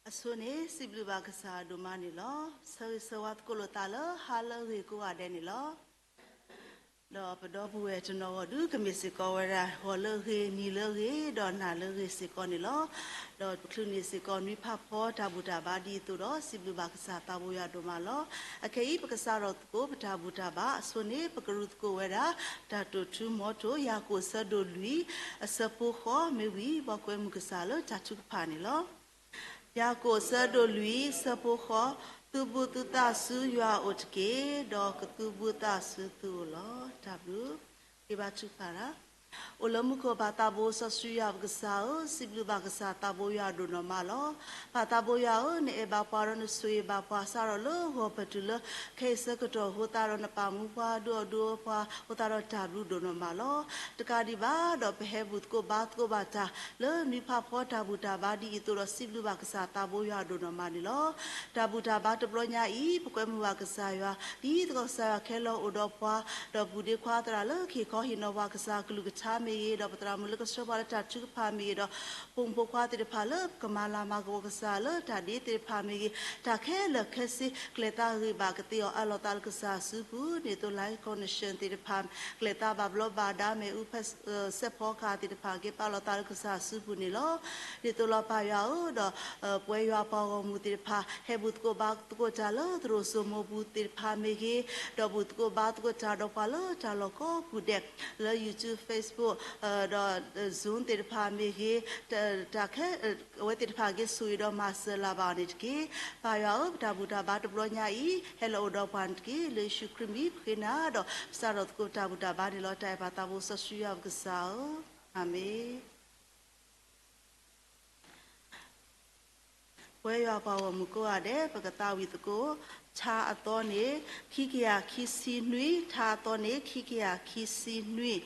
Asune sibluba kasa domani lo, sawat kolotala hala riku adeni lo. Lo pedobu e tono du kemisi kawera hola ri ni le ri don na le ri sikoni lo. Lo kluni sikoni papo tabuta badi tu lo sibluba kasa tabuya domalo. Akei pakasa rot ko tabuta ba asune pakarut ko wera tatu tu moto ya ko sado lui asapo ho mewi bakwe mukasalo tatu pani lo. Yako sado lui sapoho tubu tutasu yua otke dok tubu tasu tu lo tabu ibacu para ulamuko batabo sasuya vgsao siblu bagsa tabo ya dono malo patabo ya ne eba paron sui ba pasaro lo ho patula kesa koto hotaro na pamu pa do pa hotaro tabu dono malo takadi ba do pehebut ko bata le mi pa pota buta badi itu ro siblu bagsa tabo ya dono manilo tabuta bat blonya I pokemu bagsa ya di to sa kelo odopa do bude kwatra le ki ko hino bagsa klu me do patra muluk so bara ta chu pha me do pung po kwa te pha le kamala ma go kasa le ta di te pha me ta khe le khesi kleta ri ba ka te alo tal kasa su pu ne to lai connection te pha kleta ba blo ba da me u phas se pho kha te pha ke pa lo tal kasa su pu ne lo ne to lo pa ya o do pwe ya pa go mu te pha he but ko ba ko ta lo tro so mo bu te pha me ge do but ko ba ko ta do pa lo ta lo ko pu de le YouTube Facebook Zoom te pha me ge ta khe we te pha ge sui do mas la ba ni ke pa ya ta bu ta ba to blo nya I hello do pan ke le shu krimi khina do sa ro ko ta bu ta ba ni lo ta ba ta bo sa shu ya ga sa amen we ya pa wa mu ko ade pa ka ta wi to ko cha ato ne khi kya khi si nui tha to ne khi kya khi si nui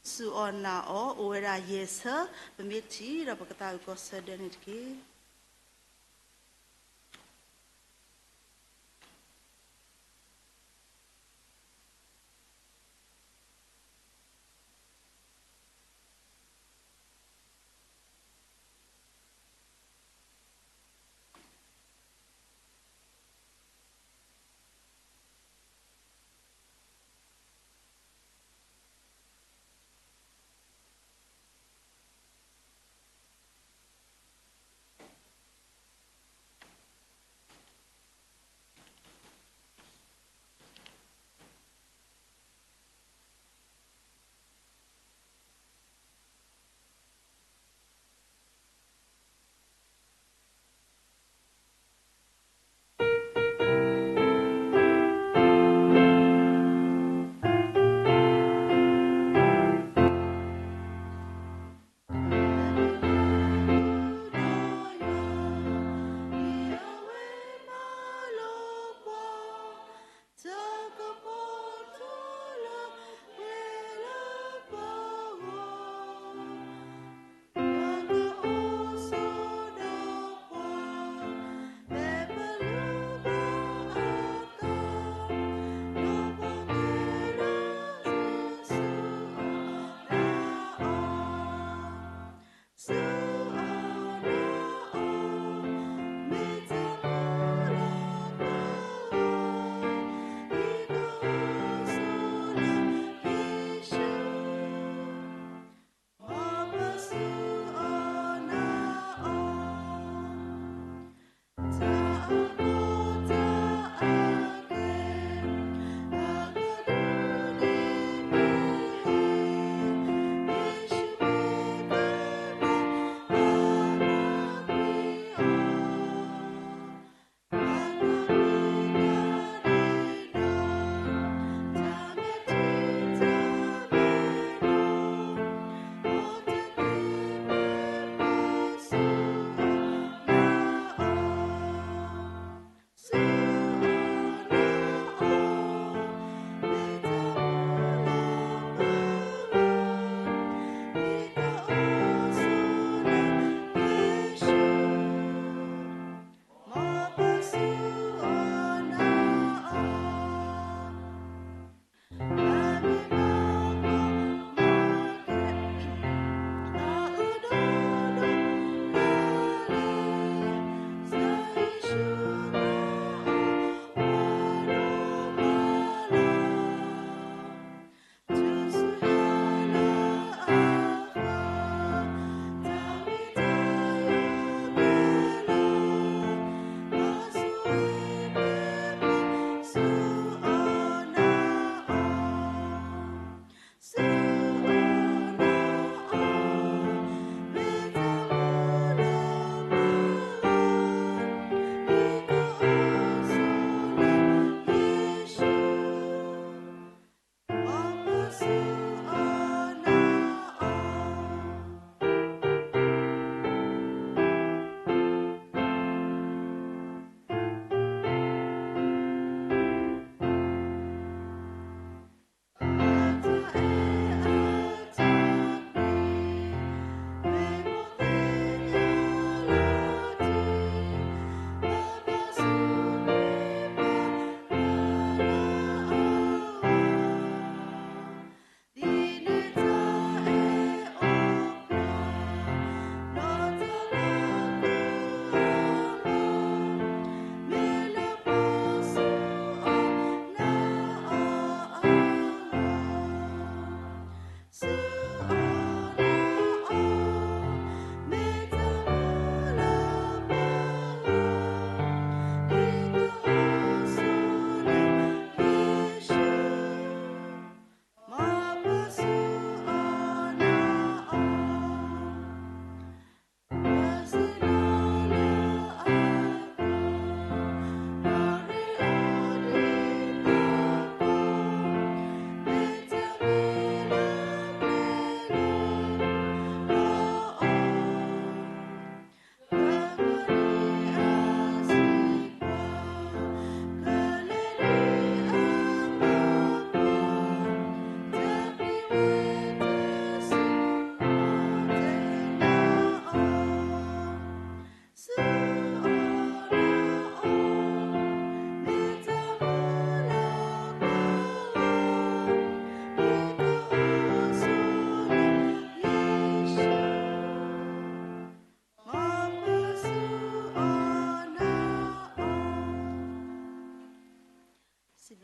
su ona o ora yesa pemiti ra pakata ko sadanit ki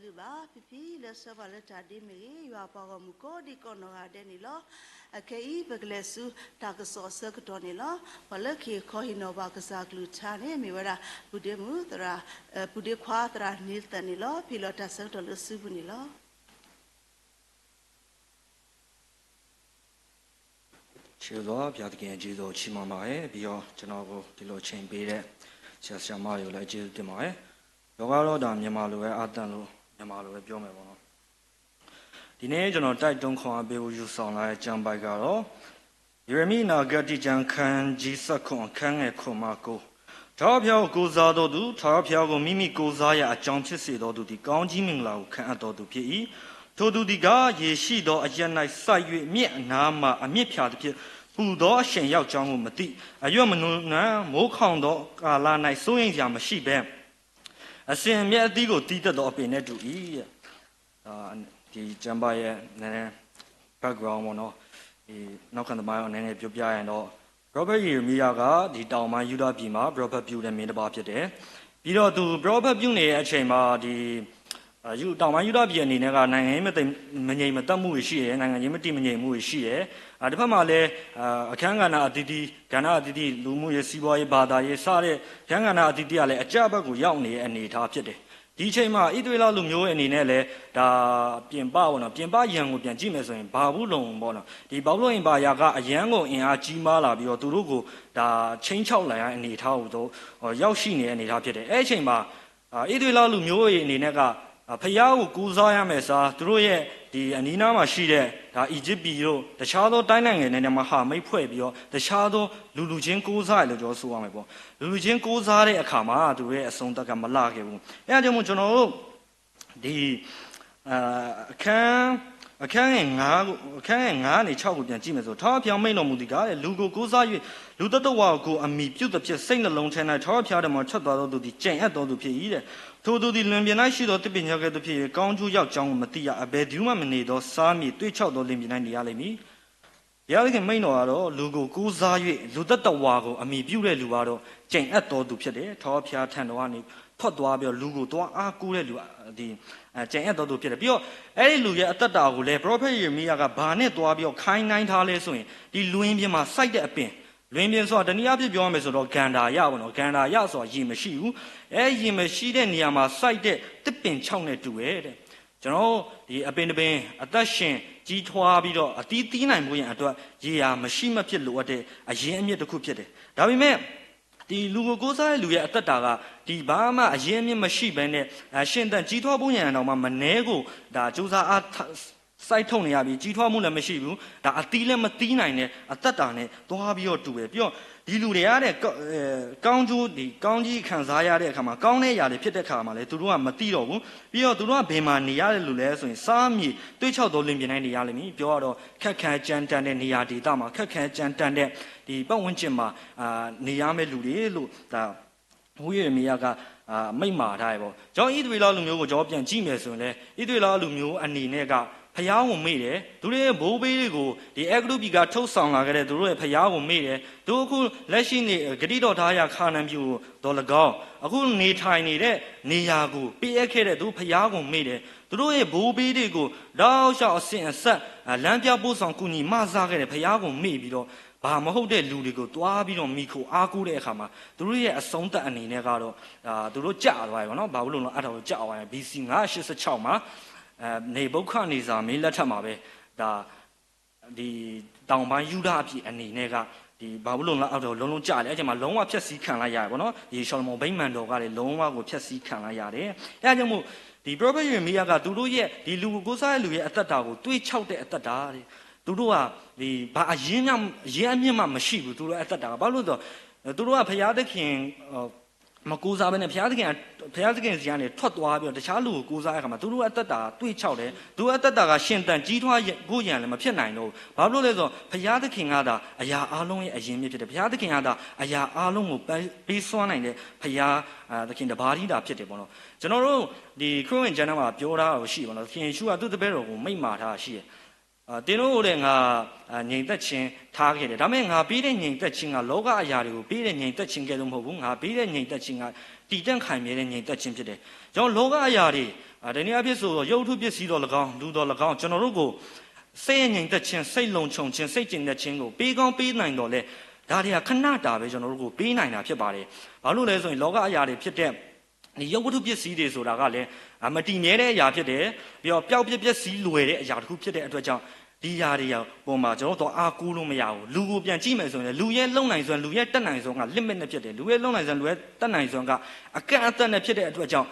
လူပါဖိဖိလက်စပါလက်တာဒီမေရွာပေါ်ကမူကိုဒီကောနော်ဟာတဲ့နီလောအကေဤဘကလက်စုတာကစောစကတော်နီလောဘလခေခေါဟိနောဘာကစားကလူချာနေမိဝရပုဒေမူတရာပုဒေခွာတရာနီတနီလောဖီလောတာစကတော်လစုဘူးနီလောခြေတော်ပြတဲ့ကင်ကျေးဇူးချီးမွမ်းပါရဲ့ပြီးတော့ကျွန်တော်ကိုဒီလိုချိန်ပေးတဲ့ဆရာဆရာမတွေကိုလည်းကျေးဇူးတင်ပါရဲ့လောကတော့ဒါမြန်မာလိုပဲအတန်လို့မြန်မာလိုပဲပြောမယ်ပေါ့နော်ဒီနေ့ကျွန်တော်တိုက်တွန်းခွန်အားပေးဖို့ယူဆောင်လာတဲ့ကျမ်းပိုက်ကတော့ယေရမိနာဂတိကျမ်းခန်းကြီး7ခွန်ခန်းငယ်ခွန်မကိုထာဝရဘုရားကိုစားတော်သူထာဝရဘုရားကိုမိမိကိုစားရအကြောင်းဖြစ်စေတော်သူဒီကောင်းကြီးမင်္ဂလာကိုခံအပ်တော်သူဖြစ်၏ထိုသူဒီကယေရှိသောအရ၌စိုက်၍မြင့်အနာမှအမြင့်ဖြာသည်ဖြစ်ပူသောအရှင်ရောက်ကြောင်းကိုမသိအရွက်မနုနံမိုးခေါင်သောကာလ၌စိုးရိမ်စရာမရှိဘဲအစဉ်မြတ်အသီးကိုတီးတတ်သောအပင်နဲ့တူ၏ဒီကျမ်းပါရဲ့နည်းနည်း background ပေါ့နော်ဒီနောက်ခံသမိုင်းကိုနည်းနည်းပြောပြရင်တော့ Prophet ယေရမိယာကဒီတောင်ပိုင်းယူဒာပြည်မှာ Prophet ပြုတဲ့မင်းတစ်ပါးဖြစ်တယ်ပြီးတော့သူ Prophet ပြုနေတဲ့အချိန်မှာဒီတောင်ပိုင်းယူဒာပြည်အနေနဲ့ကနိုင်ငံရေးမငြိမ်မသက်မှုတွေရှိတယ်နိုင်ငံရေးမတည်မငြိမ်မှုတွေရှိတယ်တစ်ဖက်မှာလည်းအခန်းကဏ္ဍအသီးသီးကဏ္ဍအသီးသီးလူမှုရေးစီးပွားရေးဘာသာရေးစတဲ့အခန်းကဏ္ဍအသီးသီးကလည်းအကြဘက်ကိုရောက်နေတဲ့အနေအထားဖြစ်တယ်ဒီအချိန်မှာဣသရေလလူမျိုးအနေနဲ့လည်းဒါပြင်ပပေါ့နော်ပြင်ပယံကိုပြန်ကြည့်မယ်ဆိုရင်ဘာဘူးလုံပေါ့နော်ဒီဘောက်လုံးရင်ပါယာကအယံကိုအင်အားကြီးမားလာပြီးတော့သူတို့ကိုဒါချင်းချောက်လာရတဲ့အနေအထားကိုတော့ရောက်ရှိနေတဲ့အနေအထားဖြစ်တယ်အဲ့အချိန်မှာဣသရေလလူမျိုးရဲ့အနေနဲ့ကဖျားကိုကူးစားရမယ်စားသူတို့ရဲ့ဒီအနီးနားမှာရှိတဲ့ဒါအီဂျစ်ပြည်တို့တခြားသောတိုင်းနိုင်ငံတွေနဲ့မဟာမိတ်ဖွဲ့ပြီးတော့တခြားသောလူချင်းကိုးစားရလို့ပြောဆိုရမယ်ပေါ့လူချင်းကိုးစားတဲ့အခါမှာသူတို့ရဲ့အဆုံးသတ်ကမလာခဲ့ဘူးအဲဒါကြောင့်မို့ကျွန်တော်တို့ဒီအခန်းငယ်9နေ6ကိုပြန်ကြည့်မယ်ဆိုထာဝရဘုရားမိန့်တော်မူသည်ကားလူကိုကိုးစား၍လူတတဝါကိုအမိပြုတ်တဲ့ဖြစ်စိတ်နှလုံးထဲ၌ထာဝရဘုရားတမန်ထွက်သွားသောသူသည်ကြံ့အပ်သောသူဖြစ်၏တဲ့ထိုသူသည်လွင်ပြင်၌ရှိသောတစ်ပင်ညောက်ကဲ့သို့ဖြစ်၍ကောင်းကျိုးရောက်ကြောင်းကိုမသိရအဘယ်သူမှမနေသောစားမြေတွေးချောက်သောလင်ပြင်၌နေရလိမ့်မည်ဘုရားသခင်မိန့်တော်ကတော့လူကိုကိုးစား၍လူတတဝါကိုအမိပြုတဲ့လူကတော့ကြံ့အပ်သောသူဖြစ်တယ်ထာဝရဘုရားထံတော်ကနေထွက်သွားပြီးတော့လူကိုသွားအားကိုးတဲ့လူဒီကြံ့အပ်တော်သူဖြစ်တယ်ပြီးတော့အဲ့ဒီလူရဲ့အသက်တာကိုလည်း Prophet ယေရမိယာကဘာနဲ့သွားပြီးတော့ခိုင်းနိုင်ထားလဲဆိုရင်ဒီလွင်ပြင်မှာစိုက်တဲ့အပင်လွင်ပြင်ဆိုတာတနည်းအားဖြင့်ပြောရမယ်ဆိုတော့ဂန္ဓာရပေါ့နော်ဂန္ဓာရဆိုတာရေမရှိဘူးအဲရေမရှိတဲ့နေရာမှာစိုက်တဲ့တစ်ပင်6နဲ့တူရဲ့တဲ့ကျွန်တော်ဒီအပင်တစ်ပင်အသက်ရှင်ကြီးထွားပြီးတော့အတီးတီးနိုင်မှုရန်အတွက်ရေရာမရှိမဖြစ်လိုအပ်တဲ့အရင်အမြစ်တစ်ခုဖြစ်တယ်ဒါပေမဲ့ဒီလူကိုကိုးစားတဲ့လူရဲ့အသက်တာကဒီဘာမှအရင်အမြစ်မရှိဘဲနဲ့ရှင်သန်ကြီးထွားဖို့ရန်တော့မှမနှဲကိုဒါစူးစမ်းအားစိုက်ထုတ်နေရပြီကြီးထွားမှုလည်းမရှိဘူးဒါအသီးလည်းမသီးနိုင်တဲ့အသက်တာနဲ့သွားပြီးတော့တူပဲပြီးတော့ဒီလူတွေရတဲ့ကောင်းကျိုးဒီကောင်းကြီးခံစားရတဲ့အခါမှာကောင်းတဲ့ຢာတွေဖြစ်တဲ့အခါမှာလည်းသူတို့ကမသိတော့ဘူးပြီးတော့သူတို့ကဘယ်မှာနေရတယ်လို့လဲဆိုရင်စားမြေတွေးချောက်သောလင်ပြင်တိုင်းနေရလိမ့်မည်ပြောရတော့ခက်ခဲကြမ်းတမ်းတဲ့နေရာဒေသမှာခက်ခဲကြမ်းတမ်းတဲ့ဒီပတ်ဝန်းကျင်မှာနေရမယ့်လူတွေလို့ဒါဘုရားယေရမိယာကမိန့်မာထားရပေါ့ကျွန်တော်ဣသရေလလူမျိုးကိုကျွန်တော်ပြန်ကြည့်မယ်ဆိုရင်လည်းဣသရေလလူမျိုးအနေနဲ့ကဖျားကိုမေ့တယ်သူတို့ရဲ့ဘိုးဘေးတွေကိုဒီအဂရုပြည်ကထုတ်ဆောင်လာခဲ့တဲ့သူတို့ရဲ့ဖျားကိုမေ့တယ်သူအခုလက်ရှိနေဂတိတော်ထားရာခါနန်ပြည်ကိုတော်၎င်းအခုနေထိုင်နေတဲ့နေရာကိုပေးအပ်ခဲ့တဲ့သူဖျားကိုမေ့တယ်သူတို့ရဲ့ဘိုးဘေးတွေကိုတောက်လျှောက်အစဉ်အဆက်လမ်းပြပို့ဆောင်ကူညီမဆားခဲ့တဲ့ဖျားကိုမေ့ပြီးတော့ဘာမဟုတ်တဲ့လူတွေကိုတွားပြီးတော့မိခိုအားကိုးတဲ့အခါမှာသူတို့ရဲ့အဆုံးသက်အနေနဲ့ကတော့သူတို့ကြာသွားပြီပေါ့နော်ဘာလို့လဲအဲ့ဒါကိုကြာသွားတယ် BC 986မှာနေဗုခဒ်နေဇာမင်းလက်ထက်မှာပဲဒါဒီတောင်ပိုင်းယူဒအပြည်အနေနဲ့ကဒီဘာလို့လဲအောက်တော့လုံးလုံးကြာတယ်အဲ့ဒီမှာလုံးဝဖျက်ဆီးခံလိုက်ရတယ်ပေါ့နော်ဒီရှောလမုန်ဗိမာန်တော်ကလည်းလုံးဝကိုဖျက်ဆီးခံလိုက်ရတယ်အဲဒါကြောင့်မို့ဒီ Prophet ယေရမိယာကသူတို့ရဲ့ဒီလူကိုစားတဲ့လူရဲ့အသက်တာကိုတွေးချောက်တဲ့အသက်တာတဲ့သူတို့ကဒီဘာအရင်အမြင့်မှမရှိဘူးသူတို့အသက်တာကဘာလို့လဲဆိုတော့သူတို့ကဘုရားသခင်မကူစားဘဲနဲ့ဘုရားသခင်စီကနေထွက်သွားပြီးတော့တခြားလူကိုကူစားရခါမှာသူတို့အသက်တာတွေးချောက်တယ်သူအသက်တာကရှင်တန်ကြီးထွားဖို့ရန်လည်းမဖြစ်နိုင်တော့ဘူးဘာလို့လဲဆိုတော့ဘုရားသခင်ကသာအရာအလုံးရဲ့အရင်မြစ်ဖြစ်တယ်ဘုရားသခင်ကသာအရာအလုံးကိုပေးစွမ်းနိုင်တဲ့ဘုရားသခင်တပါးကြီးတာဖြစ်တယ်ပေါ့နော်ကျွန်တော်တို့ဒီခရစ်ဝင်ကျမ်းထဲမှာပြောထားတာရှိပါတော့သခင်ယေရှုကသူ့တပည့်တော်ကိုမိန့်မာထားတာရှိတယ်တင်းတို့လည်းငါငြိမ်သက်ခြင်းထားခဲ့တယ်ဒါပေမဲ့ငါပေးတဲ့ငြိမ်သက်ခြင်းကလောကအရာတွေကိုပေးတဲ့ငြိမ်သက်ခြင်းကဲလို့မဟုတ်ဘူးငါပေးတဲ့ငြိမ်သက်ခြင်းကတည်တံ့ခိုင်မြဲတဲ့ငြိမ်သက်ခြင်းဖြစ်တယ်ကျွန်တော်လောကအရာတွေ ဒီနေ့အဖြစ်ဆိုရုပ်ထုပစ္စည်းတော်၎င်းလူတော်၎င်းကျွန်တော်တို့ကိုစိတ်ငြိမ်သက်ခြင်းစိတ်လုံခြုံခြင်းစိတ်ကျဉ်သက်ခြင်းကိုပေးကောင်းပေးနိုင်တော်လဲဒါတွေကခဏတာပဲကျွန်တော်တို့ကိုပေးနိုင်တာဖြစ်ပါတယ်ဘာလို့လဲဆိုရင်လောကအရာတွေဖြစ်တဲ့ဒီရုပ်ဝတ္ထုပစ္စည်းတွေဆိုတာကလည်းမတည်မြဲတဲ့အရာဖြစ်တယ်ပြီးတော့ပျောက်ပျက်စီးလွယ်တဲ့အရာတစ်ခုဖြစ်တဲ့အတွက်ကြောင့်ဒီຢာတွေပုံမှာကျွန်တော်တို့အားကိုးလို့မရဘူးလူကိုပြန်ကြည့်မယ်ဆိုရင်လူရဲ့လုံနိုင်စွမ်းလူရဲ့တက်နိုင်စွမ်းက limit နဲ့ဖြစ်တယ်လူရဲ့လုံနိုင်စွမ်းလူရဲ့တက်နိုင်စွမ်းကအကန့်အသတ်နဲ့ဖြစ်တဲ့အတွက်ကြောင့်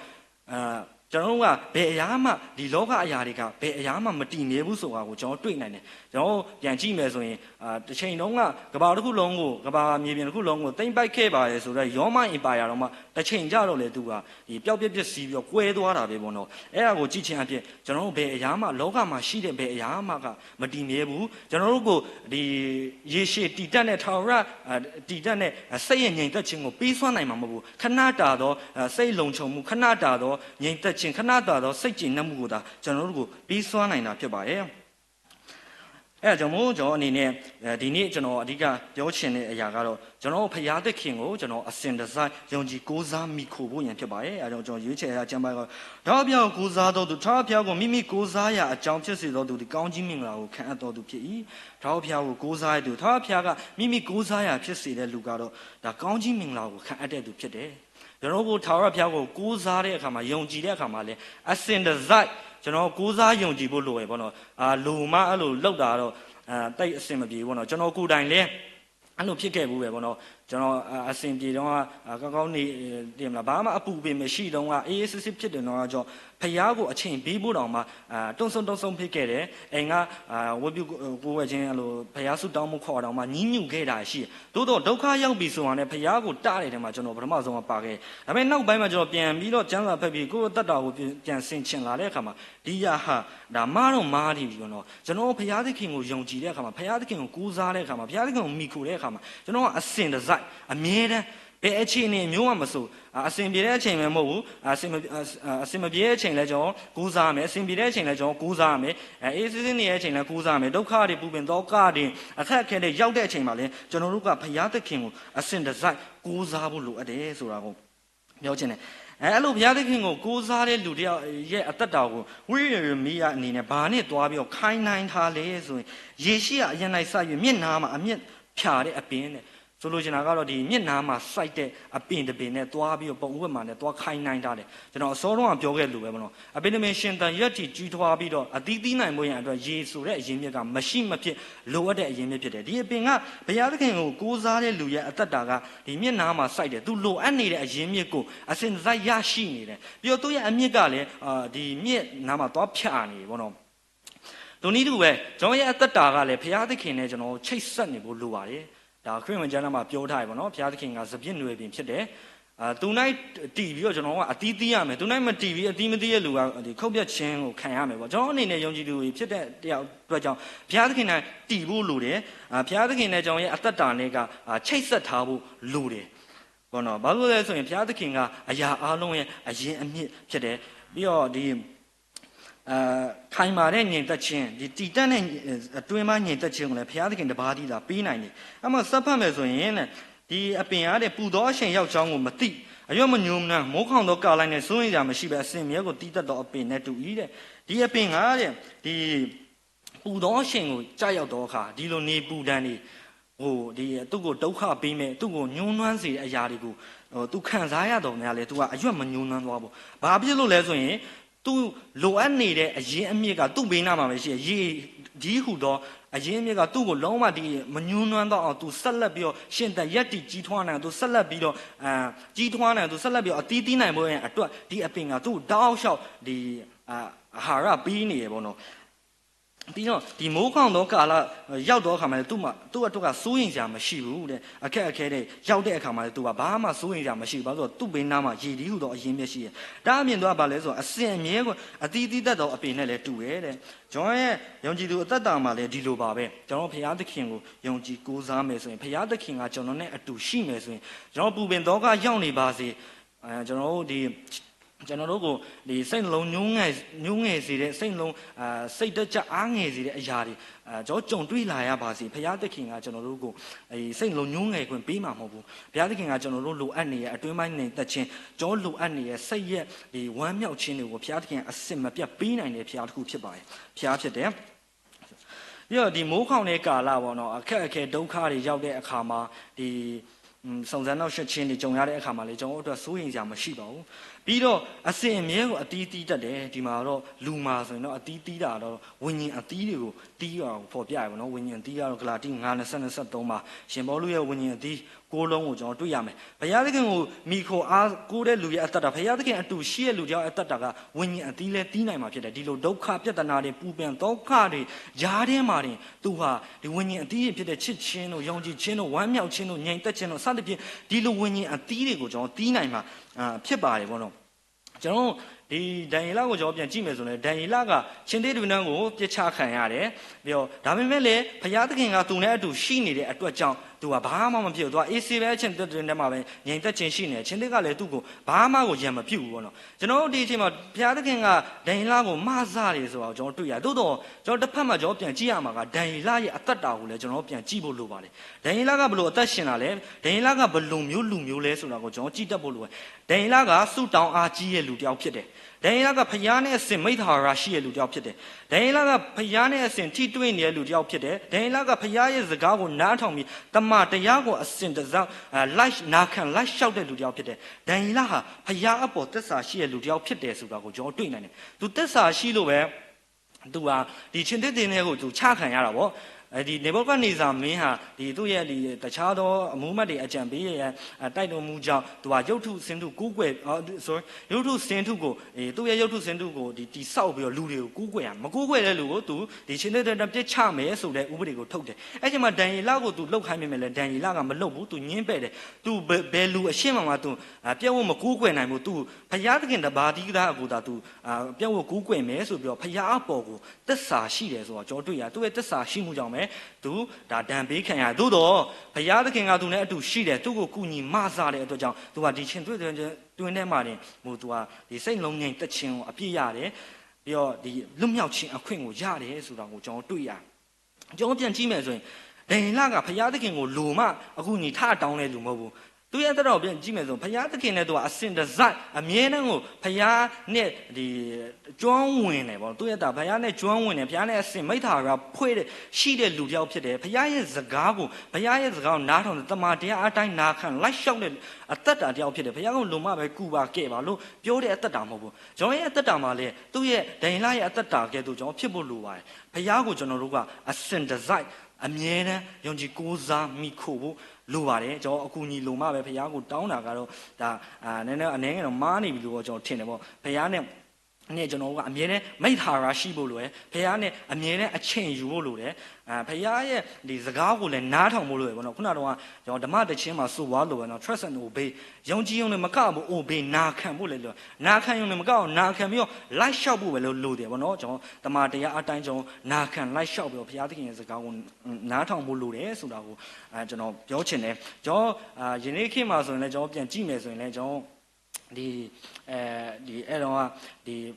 ကျွန်တော်တို့ကဘယ်အရာမှဒီလောကအရာတွေကဘယ်အရာမှမတည်မြဲဘူးဆိုတာကိုကျွန်တော်တွေ့နိုင်တယ်ကျွန်တော်ပြန်ကြည့်မယ်ဆိုရင်တစ်ချိန်တုန်းကကမ္ဘာတစ်ခုလုံးကိုကမ္ဘာမြေပြင်တစ်ခုလုံးကိုသိမ့်ပိုက်ခဲ့ပါလေဆိုတော့ရောမအင်ပါယာတော့မှတစ်ချိန်ကြတော့လေသူကဒီပျောက်ပျက်စီးပြီးတော့ကွဲသွားတာပဲပေါ့နော်အဲ့ဒါကိုကြည့်ချင်းအဖြစ်ကျွန်တော်တို့ဘယ်အရာမှလောကမှာရှိတဲ့ဘယ်အရာမှကမတည်မြဲဘူးကျွန်တော်တို့ကိုဒီရေရှည်တည်တတ်တဲ့ထာဝရတည်တတ်တဲ့စိတ်ရဲ့ငြိမ်သက်ခြင်းကိုပေးစွမ်းနိုင်မှာမဟုတ်ဘူးခဏတာတော့စိတ်လုံခြုံမှုခဏတာတော့ငြိမ်သက်ခဏတာတော့စိတ်ကြည်နှံ့မှုကိုဒါကျွန်တော်တို့ကိုပြီးစွမ်းနိုင်တာဖြစ်ပါတယ်အဲကြောင့်မို့ကျွန်တော်အနေနဲ့ဒီနေ့ကျွန်တော်အဓိကပြောချင်တဲ့အရာကတော့ကျွန်တော်ဖျားသခင်ကိုကျွန်တော်အစဉ်တစိုက်ယုံကြည်ကိုးစားမိခိုဖို့ရန်ဖြစ်ပါတယ်အဲကြောင့်ကျွန်တော်ရွေးချယ်ရာကျမ်းပိုင်းကဒါအပြောင်းကိုးစားတော်သူထာအပြောင်းကိုမိမိကိုးစားရာအကြောင်းဖြစ်စေတော်သူဒီကောင်းကြီးမင်္ဂလာကိုခံအပ်တော်သူဖြစ်၏ဒါအပြောင်းကိုကိုးစားရသူထာအပြောင်းကမိမိကိုးစားရာဖြစ်စေတဲ့လူကတော့ဒါကောင်းကြီးမင်္ဂလာကိုခံအပ်တဲ့သူဖြစ်တယ်ကျွန်တော်ကိုထာဝရဘုရားကိုကိုးစားတဲ့အခါမှာယုံကြည်တဲ့အခါမှာလည်းအစင်တစိုက်ကျွန်တော်ကိုးစားယုံကြည်ဖို့လိုရယ်ပေါ့နော်လူမအဲ့လိုလောက်တာတော့တိတ်အစင်မပြေပေါ့နော်ကျွန်တော်ကိုယ်တိုင်လည်းအဲ့လိုဖြစ်ခဲ့ဘူးပဲပေါ့နော်ကျွန်တော်အစင်ပြေတော့ကောင်းကောင်းနေတယ်မလားဘာမှအပူပင်မရှိတော့အေးအေးစစ်စစ်ဖြစ်တယ်တော့ကြောင့်ဖျားကိုအချိန်ပေးဖို့တောင်မှတုံဆုံဖြစ်ခဲ့တယ်အိမ်ကဝတ်ပြုကိုယ်ဝဲချင်းအဲ့လိုဖျားဆုတောင်းမှုခေါ်တော့မှညှဉ်းညူခဲ့တာရှိတိုးတော့ဒုက္ခရောက်ပြီဆိုတာနဲ့ဖျားကိုတားတဲ့ထဲမှာကျွန်တော်ပထမဆုံးပါခဲ့ဒါပေမဲ့နောက်ပိုင်းမှာကျွန်တော်ပြန်ပြီးတော့ကျမ်းစာဖတ်ပြီးကိုယ့်အသက်တာကိုပြန်ဆင်ခြင်လာတဲ့အခါမှာဒီရဟာဒါမားတော့မားနေပြီပေါ့နော်ကျွန်တော်ဖျားသခင်ကိုယုံကြည်တဲ့အခါမှာဖျားသခင်ကိုကူးစားတဲ့အခါမှာဖျားသခင်ကိုမိခိုတဲ့အခါမှာကျွန်တော်ကအစင်တစိုက်အမြဲတမ်းဘယ်အခြေအနေမျိုးမှမဆိုအစင်ပြေတဲ့အချိန်ပဲမဟုတ်ဘူးအစင်မပြေတဲ့အချိန်လဲကျွန်တော်ကူးစားရမယ်အစင်ပြေတဲ့အချိန်လဲကျွန်တော်ကူးစားရမယ်အေးစစ်စစ်နေတဲ့အချိန်လဲကူးစားရမယ်ဒုက္ခတွေပူပင်သောကတွေအခက်အခဲတွေရောက်တဲ့အချိန်မှာလဲကျွန်တော်တို့ကဘုရားသခင်ကိုအစင်တစိုက်ကူးစားဖို့လိုအပ်တယ်ဆိုတာကိုပြောချင်တယ်အဲ့လိုဘုရားသခင်ကိုကိုးစားတဲ့လူတယောက်ရဲ့အသက်တာကိုဝိရမီးရအနေနဲ့ဘာနဲ့တွားပြီးတော့ခိုင်းနိုင်ထားလဲဆိုရင်ယေရှိကအရင်လိုက်စ၍မျက်နာမှာအမျက်ဖြာတဲ့အပင်နဲ့ဆိုလိုချင်တာကတော့ဒီမျက်နာမှာစိုက်တဲ့အပင်တစ်ပင်နဲ့တွားပြီးတော့ပုံဝက်မှာနဲ့တွားခိုင်းနိုင်တာတယ်ကျွန်တော်အစောတုန်းကပြောခဲ့လို့ပဲမလို့အပင်တစ်ပင်ရှင်တန်ရက်တီကြီးထွားပြီးတော့အသီးသီးနိုင်ဖို့ရန်အတွက်ရေဆိုတဲ့အရင်းမြစ်ကမရှိမဖြစ်လိုအပ်တဲ့အရင်းမြစ်ဖြစ်တယ်ဒီအပင်ကဘုရားသခင်ကိုကိုးစားတဲ့လူရဲ့အသက်တာကဒီမျက်နာမှာစိုက်တယ်သူလိုအပ်နေတဲ့အရင်းမြစ်ကိုအစဉ်စိုက်ရရှိနေတယ်ပြီးတော့သူ့ရဲ့အမြစ်ကလည်းဒီမြစ်နားမှာတွားဖြာနေဘောနော်ဒုနည်းတူပဲကျွန်တော်ရဲ့အသက်တာကလည်းဘုရားသခင်နဲ့ကျွန်တော်ချိတ်ဆက်နေဖို့လိုပါတယ်ဒါခရစ်ဝင်ကျမ်းမှာပြောထားရပါတော့ဘုရားသခင်ကစပြည့်နွယ်ပင်ဖြစ်တယ်သူနိုင်တီးပြီးတော့ကျွန်တော်ကအသီးသီးရမယ်သူနိုင်မတီးပြီးအသီးမသီးရဲ့လူကဒီခုတ်ပြတ်ခြင်းကိုခံရမယ်ပေါ့ကျွန်တော်အနေနဲ့ယုံကြည်သူတွေဖြစ်တဲ့တရားအတွက်ကြောင့်ဘုရားသခင်နဲ့တီးဖို့လိုတယ်ဘုရားသခင်နဲ့ကျွန်တော်ရဲ့အသက်တာနဲ့ကချိတ်ဆက်ထားဖို့လိုတယ်ပေါ့နော်ဘာလို့လဲဆိုရင်ဘုရားသခင်ကအရာအလုံးရဲ့အရင်အမြစ်ဖြစ်တယ်ပြီးတော့ဒီခိုင်မာတဲ့ညင်သက်ခြင်းဒီတည်တတ်တဲ့အတွင်းမှာညင်သက်ခြင်းကိုလည်းဘုရားသခင်တပါးတည်းသာပေးနိုင်တယ်။အဲ့မှာစပ်ဖတ်မယ်ဆိုရင်ဒီအပင်အားတဲ့ပူသောအရှင်ရောက်ချောင်းကိုမသိအရွက်မညုံမနှံမိုးခေါင်သောကာလိုက်နဲ့စိုးရင်ကြမရှိပဲအစင်မြဲကိုတည်တတ်သောအပင်နဲ့တူ၏တဲ့ဒီအပင်ကတဲ့ဒီပူသောအရှင်ကိုကြာရောက်သောအခါဒီလိုနေပူတန်းနေဟိုဒီသူ့ကိုဒုက္ခပေးမယ်သူ့ကိုညှိုးနှွမ်းစေတဲ့အရာတွေကိုသူခံစားရတော့များလေသူကအရွက်မညှိုးနှွမ်းသွားဘူး။ဘာဖြစ်လို့လဲဆိုရင်သူလိုအပ်နေတဲ့အရင်အမြစ်ကသူ့ဘေးနားမှာပဲရှိရေဒီဟုတော့အရင်အမြစ်ကသူ့ကိုလုံးဝဒီမညှိုးနှွမ်းတော့အောင်သူဆက်လက်ပြီးတော့ရှင်တရက်တီကြီးထွားနိုင်သူဆက်လက်ပြီးတော့ကြီးထွားနိုင်သူဆက်လက်ပြီးတော့အတီးတီးနိုင်ဖို့ရဲ့အတွက်ဒီအပင်ကသူ့တောက်လျှောက်ဒီအာဟာရပြီးနေရပေါ့နော်ပြီးတော့ဒီမိုးခေါင်သောကာလရောက်တော့အခါမှာသူ့အတွက်ကစိုးရင်စရာမရှိဘူးတဲ့အခက်အခဲတွေရောက်တဲ့အခါမှာသူကဘာမှစိုးရင်စရာမရှိဘူးဘာလို့ဆိုတော့သူ့ဘေးနားမှာရည်ဒီဟုတော့အရင်မျက်ရှိတယ်ဒါအမြင်တော့ဘာလဲဆိုတော့အစင်အမြဲကအတီးတီးတတ်တော့အပင်နဲ့လည်းတူတယ်တဲ့ကျွန်တော်ရဲ့ယုံကြည်သူအသက်တာမှာလည်းဒီလိုပါပဲကျွန်တော်ဘုရားသခင်ကိုယုံကြည်ကိုးစားမယ်ဆိုရင်ဘုရားသခင်ကကျွန်တော်နဲ့အတူရှိမယ်ဆိုရင်ကျွန်တော်ပူပင်သောကရောက်နေပါစေကျွန်တော်တို့ဒီ ကျွန်တော်တို့ကိုဒီစိတ်နှလုံးညှိုးငယ်စေတဲ့စိတ်နှလုံးစိတ်တကြအားငယ်စေတဲ့အရာတွေကျွန်တော်ကြုံတွေ့လာရပါစေဘုရားသခင်ကကျွန်တော်တို့ကိုစိတ်နှလုံးညှိုးငယ်ခွင့်ပေးမှာမဟုတ်ဘူးဘုရားသခင်ကကျွန်တော်တို့လိုအပ်နေတဲ့အတွင်းပိုင်းနေသက်ခြင်းကျွန်တော်လိုအပ်နေတဲ့စိတ်ရဲ့ဒီဝမ်းမြောက်ခြင်းတွေကိုဘုရားသခင်အစစ်မပြတ်ပေးနိုင်တဲ့ဘုရားတစ်ခုဖြစ်ပါတယ်ဘုရားဖြစ်တယ်ပြီးတော့ဒီမိုးခေါင်တဲ့ကာလပေါ့နော်အခက်အခဲဒုက္ခတွေရောက်တဲ့အခါမှာဒီစုံစမ်းနောက်ရှက်ခြင်းတွေကြုံရတဲ့အခါမှာလေကျွန်တော်တို့အတွက်စိုးရိမ်စရာမရှိပါဘူးပြီးတော့အစဉ်အမြဲကိုအတီးတီးတတ်တယ်ဒီမှာတော့လူမာဆိုရင်တော့အတီးတီးတာတော့ဝိညာဉ်အတီးတွေကိုတီးအောင်ဖော်ပြရပါတော့ဝိညာဉ်အတီးကတော့ဂလာတိ9:23မှာရှင်ပေါလုရဲ့ဝိညာဉ်အတီးကိုလုံးကိုကျွန်တော်တွေ့ရမယ်ဘုရားသခင်ကိုမိခိုအားကိုးတဲ့လူရဲ့အတ္တတာဘုရားသခင်အတူရှိတဲ့လူကြောင့်အတ္တတာကဝိညာဉ်အတီးလဲတီးနိုင်မှာဖြစ်တယ်ဒီလိုဒုက္ခပြဿနာတွေပူပန်ဒုက္ခတွေရားထဲမှာတင်သူဟာဒီဝိညာဉ်အတီးဖြစ်တဲ့ချစ်ခြင်းတို့ယုံကြည်ခြင်းတို့ဝမ်းမြောက်ခြင်းတို့ငြိမ်သက်ခြင်းတို့စသဖြင့်ဒီလိုဝိညာဉ်အတီးတွေကိုကျွန်တော်တီးနိုင်မှာဖြစ်ပါတယ်ပေါ့နော်ကျွန်တော်ဒီဒံယေလကိုကျွန်တော်ပြန်ကြည့်မယ်ဆိုရင်ဒံယေလကရှင်သေးတူနန်းကိုပြစ်ချခံရတယ်ပြီးတော့ဒါပေမဲ့လည်းဘုရားသခင်ကသူနဲ့အတူရှိနေတဲ့အတွက်ကြောင့်သူကဘာမှမဖြစ်ဘူးသူကအေးဆေးပဲအချင်းတက်တဲ့မှာပဲငြိမ်သက်ခြင်းရှိနေတယ်ရှင်သေးကလည်းသူ့ကိုဘာမှကိုရံမပြုတ်ဘူးပေါ့နော်ကျွန်တော်တို့ဒီအချိန်မှာဘုရားသခင်ကဒံယေလကိုမဆတယ်ဆိုတော့ကျွန်တော်တွေ့ရသို့တော့ကျွန်တော်တစ်ဖက်မှာကျွန်တော်ပြန်ကြည့်ရမှာကဒံယေလရဲ့အသက်တာကိုလည်းကျွန်တော်ပြန်ကြည့်ဖို့လိုပါတယ်ဒံယေလကဘယ်လိုအသက်ရှင်တာလဲဒံယေလကဘယ်လိုမျိုးလူမျိုးလဲဆိုတာကိုကျွန်တော်ကြည့်တတ်ဖို့လိုတယ်ဒံယေလကဆုတောင်းအားကြီးရဲ့လူတစ်ယောက်ဖြစ်တယ်ဒံယေလကဖျားနဲ့အစဉ်မိသားရာရှိရဲ့လူတစ်ယောက်ဖြစ်တယ်ဒံယေလကဖျားနဲ့အစဉ်ထိတွေ့နေတဲ့လူတစ်ယောက်ဖြစ်တယ်ဒံယေလကဖျားရဲ့စကားကိုနားထောင်ပြီးတမန်တရားကိုအစဉ်တစောင်းလိုက်နာခံလိုက်လျှောက်တဲ့လူတစ်ယောက်ဖြစ်တယ်ဒံယေလဟာဖျားအပေါ်သစ္စာရှိတဲ့လူတစ်ယောက်ဖြစ်တယ်ဆိုတာကိုကျွန်တော်တွေ့နိုင်တယ်သူသစ္စာရှိလို့ပဲသူဟာဒီချင်းတဲ့တင်တွေကိုသူချခံရတာပေါ့ဒီနေဗုခဒ်နေဇာမင်းဟာဒီသူ့ရဲ့ဒီတခြားသောအမှုမှတ်တွေအကြံပေးရဲ့တိုက်တော်မူကြောင့်သူဟာရုပ်ထုစင်ထုကူးကွယ်ရုပ်ထုစင်ထုကိုသူ့ရဲ့ရုပ်ထုစင်ထုကိုဒီတိဆောက်ပြီးတော့လူတွေကိုကူးကွယ်ရမကူးကွယ်တဲ့လူကိုသူဒီချင်းတဲ့ပြစ်ချမယ်ဆိုတဲ့ဥပဒေကိုထုတ်တယ်အဲ့ဒီမှာဒံယေလကိုသူလှုပ်ခိုင်းမိမယ်လေဒံယေလကမလှုပ်ဘူးသူညင်းပယ်တယ်သူဘယ်လူအရှင်းမှသူပြတ်ဝတ်မကူးကွယ်နိုင်ဘူးသူဘုရားသခင်တပါးတိသားကိုသာသူပြတ်ဝတ်ကူးကွယ်မယ်ဆိုပြီးတော့ဘုရားအပေါ်ကိုသစ္စာရှိတယ်ဆိုတော့ကျွန်တော်တွေ့ရသူ့ရဲ့သစ္စာရှိမှုကြောင့်သူဒါဒံပေးခံရသို့တော့ဘုရားသခင်ကသူနဲ့အတူရှိတယ်သူ့ကိုကူညီမဆတဲ့အတွက်ကြောင့်သူကဒီချင်းတွင်ထဲမှာတင်မို့သူကဒီစိတ်လုံးငြိမ်သက်ခြင်းကိုအပြည့်ရတယ်ပြီးတော့ဒီလွတ်မြောက်ခြင်းအခွင့်ကိုရတယ်ဆိုတာကိုကျွန်တော်တွေ့ရကျွန်တော်ပြန်ကြည့်မယ်ဆိုရင်ဒံယေလကဘုရားသခင်ကိုလိုမှအခုညီထတောင်းတဲ့လူမဟုတ်ဘူးသူရဲ့တော်ပြန်ကြည့်မယ်ဆိုဘုရားသခင်နဲ့သူကအစင်တစိုက်အမြဲတမ်းကိုဘုရားနဲ့ဒီကျွမ်းဝင်တယ်ပေါ့သူရဲ့တာဘုရားနဲ့ကျွမ်းဝင်တယ်ဘုရားနဲ့အစင်မိသားရာဖွဲ့တဲ့ရှိတဲ့လူတစ်ယောက်ဖြစ်တယ်ဘုရားရဲ့စကားကိုဘုရားရဲ့စကားကိုနားထောင်တဲ့တမန်တရားအတိုင်းနာခံလိုက်လျှောက်တဲ့အသက်တာတစ်ယောက်ဖြစ်တယ်ဘုရားကလုံမပဲကူပါခဲ့ပါလို့ပြောတဲ့အသက်တာမဟုတ်ဘူးကျွန်တော်ရဲ့အသက်တာမှာလေသူ့ရဲ့ဒံယေလရဲ့အသက်တာကဲသူကျွန်တော်ဖြစ်ဖို့လိုပါတယ်ဘုရားကိုကျွန်တော်တို့ကအစင်တစိုက်အမြဲတမ်းယုံကြည်ကိုးစားမိခို့ဖို့လိုပါတယ်ကျွန်တော်အကူအညီလိုမှပဲဘုရားကိုတောင်းတာကတော့ဒါနည်းနည်းအနည်းငယ်တော့မားနေပြီလို့ကျွန်တော်ထင်တယ်ပေါ့ဘုရားနဲ့ကျွန်တော်ကအမြဲတမ်းမိသားရာရှိဖို့လိုတယ်ဘုရားနဲ့အမြဲတမ်းအချိန်ယူဖို့လိုတယ်ဘုရားရဲ့ဒီစကားကိုလည်းနားထောင်ဖို့လိုတယ်ပေါ့နော်ခုနကတော့ကျွန်တော်ဓမ္မတခြင်းမှာဆိုသွားလို့ပဲနော် trust and obey ယုံကြည်ရုံနဲ့မကဘူး obey နာခံဖို့လည်းလိုနာခံရုံနဲ့မကအောင်နာခံပြီးတော့လိုက်လျှောက်ဖို့ပဲလိုတယ်ပေါ့နော်ကျွန်တော်ဓမ္မတရားအတိုင်းကျွန်တော်နာခံလိုက်လျှောက်ပြီးတော့ဘုရားသခင်ရဲ့စကားကိုနားထောင်ဖို့လိုတယ်ဆိုတာကိုကျွန်တော်ပြောချင်တယ်ကျွန်တော်ယနေ့ခေတ်မှာဆိုရင်လည်းကျွန်တော်ပြန်ကြည့်မယ်ဆိုရင်လည်းကျွန်တော်ဒီအဲ့တော့ဒီ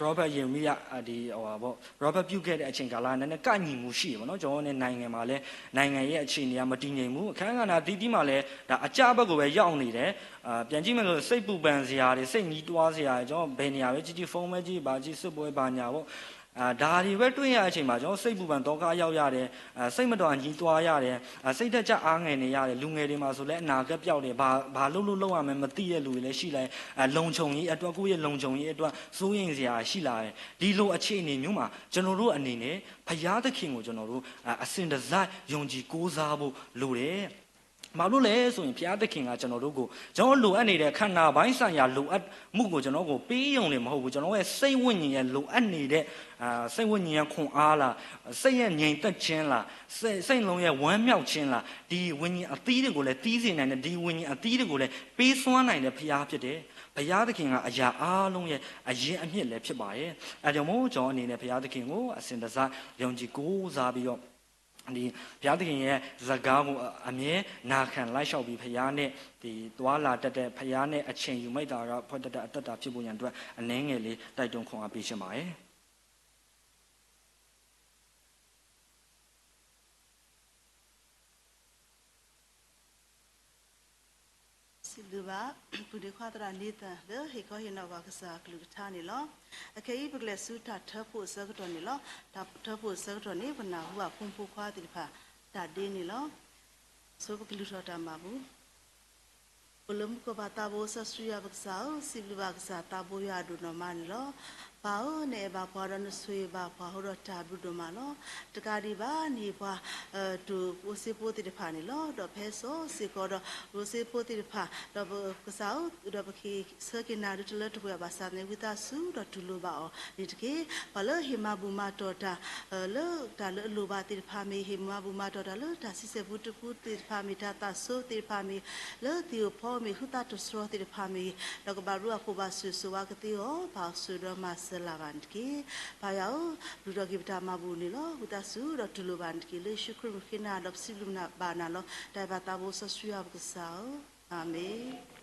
Robert ယေမိယဒီဟိုပါပေါ့ Robert ပြုတ်ခဲ့တဲ့အချိန်ကာလနဲ့ကညီမှုရှိတယ်ပေါ့နော်ကျွန်တော်နဲ့နိုင်ငံမှာလည်းနိုင်ငံရဲ့အခြေအနေကမတည်ငြိမ်ဘူးအခန်းကဏ္ဍတီးတီးမှာလည်းဒါအကြဘက်ကိုပဲရောက်နေတယ်ပြန်ကြည့်မယ်ဆိုစိတ်ပူပန်စရာတွေစိတ်ညှိတွားစရာတွေကျွန်တော်ဘယ်နေရာပဲကြည့်ဖုန်းပဲကြည့်ပါကြည့်စစ်ပွဲပါညာပေါ့ဒါတွေပဲတွေ့ရတဲ့အချိန်မှာကျွန်တော်စိတ်ပူပန်တော့ကားရောက်ရတယ်စိတ်မတော်ကြီးသွားရတယ်စိတ်သက်ကြအားငယ်နေရတယ်လူငယ်တွေမှာဆိုလဲအနာဂတ်ပြောက်တယ်ဘာလုပ်ရမယ်မသိတဲ့လူတွေလည်းရှိလာလုံခြုံရေးအတွက်ကိုယ့်ရဲ့လုံခြုံရေးအတွက်စိုးရိမ်စရာရှိလာတယ်ဒီလိုအခြေအနေမျိုးမှာကျွန်တော်တို့အနေနဲ့ဘုရားသခင်ကိုကျွန်တော်တို့အစဉ်တစိုက်ယုံကြည်ကိုးစားဖို့လိုတယ်မလို့လဲဆိုရင်ဘုရားသခင်ကကျွန်တော်တို့ကိုကျွန်တော်လိုအပ်နေတဲ့ခန္ဓာပိုင်းဆိုင်ရာလိုအပ်မှုကိုကျွန်တော်ကိုပေးရုံနဲ့မဟုတ်ဘူးကျွန်တော်ရဲ့စိတ်ဝိညာဉ်ရဲ့လိုအပ်နေတဲ့စိတ်ဝိညာဉ်ရဲ့ခွန်အားလားစိတ်ရဲ့ငြိမ်သက်ခြင်းလားစိတ်လုံးရဲ့ဝမ်းမြောက်ခြင်းလားဒီဝိညာဉ်အသီးတွေကိုလည်းတီးစေနိုင်တဲ့ဒီဝိညာဉ်အသီးတွေကိုလည်းပေးစွမ်းနိုင်တဲ့ဘုရားဖြစ်တယ်ဘုရားသခင်ကအရာအားလုံးရဲ့အရင်အမြစ်လည်းဖြစ်ပါရဲ့အဲကြောင့်မို့ကျွန်တော်အနေနဲ့ဘုရားသခင်ကိုအစဉ်တစိုက်ယုံကြည်ကိုးစားပြီးတော့ ဒီဘုရားသခင်ရဲ့စကားကိုအမြဲနာခံလိုက်လျှောက်ပြီးဘုရားနဲ့ဒီသွားလာတတ်တဲ့ဘုရားနဲ့အချိန်ယူမိတ်တာတော့ဖွဲ့တတ်တဲ့အတ္တဖြစ်ဖို့ရန်အတွက်အနည်းငယ်လေးတိုက်တွန်းခွန်အားပေးရှင်ပါတယ်စီလူပါပုဒ်ခွာတရာနေတာလေဟေကောဟိနဝကစားကလူထားနေလောအခေဤပကလက်စုတာထဖို့စကတော်နေလောဒါထဖို့စကတော်နေဘနာဟူကဖုန်ဖို့ခွာတိဖာဒါဒင်းနေလောဆိုပကလူထောတာမှာဘူးဘလုံးကဘာတာဘောဆဆူရပကစားစီလူပါကစားတာဘောရဒုနမန်လောဘာအိုနေဘာပွားရနဆွေဘာပွားဟရတာဘူးဒမလောတကာဒီပါနေပွားတူပိုစီပိုတိတဖာနေလောတော့ဖဲဆိုစီကောတော့ပိုစီပိုတိတဖာတော့ကစားတော့ပခိစကနာရတလတ်ဘွာဘာစာနေဝိတာဆူတော့တူလိုပါအောဒီတကေဘလဟိမဘူမာတော်တာလောဒါလိုပါတိတဖာမေဟိမဘူမာတော်တာလောဒါစီစေဘူးတပူတိတဖာမေတာတာဆိုတိတဖာမေလောတီဖောမေဟူတာတစရောတိတဖာမေတော့ဘာရူအခုဘာဆူဆဝကတိယောဘာဆူတော့မဆလာဘန်ကေဘာယောလူတော်ကိပတာမဘူးနေလောဟူတာဆူတော့တူလိုဘန်ကေလေရှုခရခိနာတော့စီလူနာဘာနာလောတိုင်ဘာတာဘောဆဆူရပကဆောအာမေန်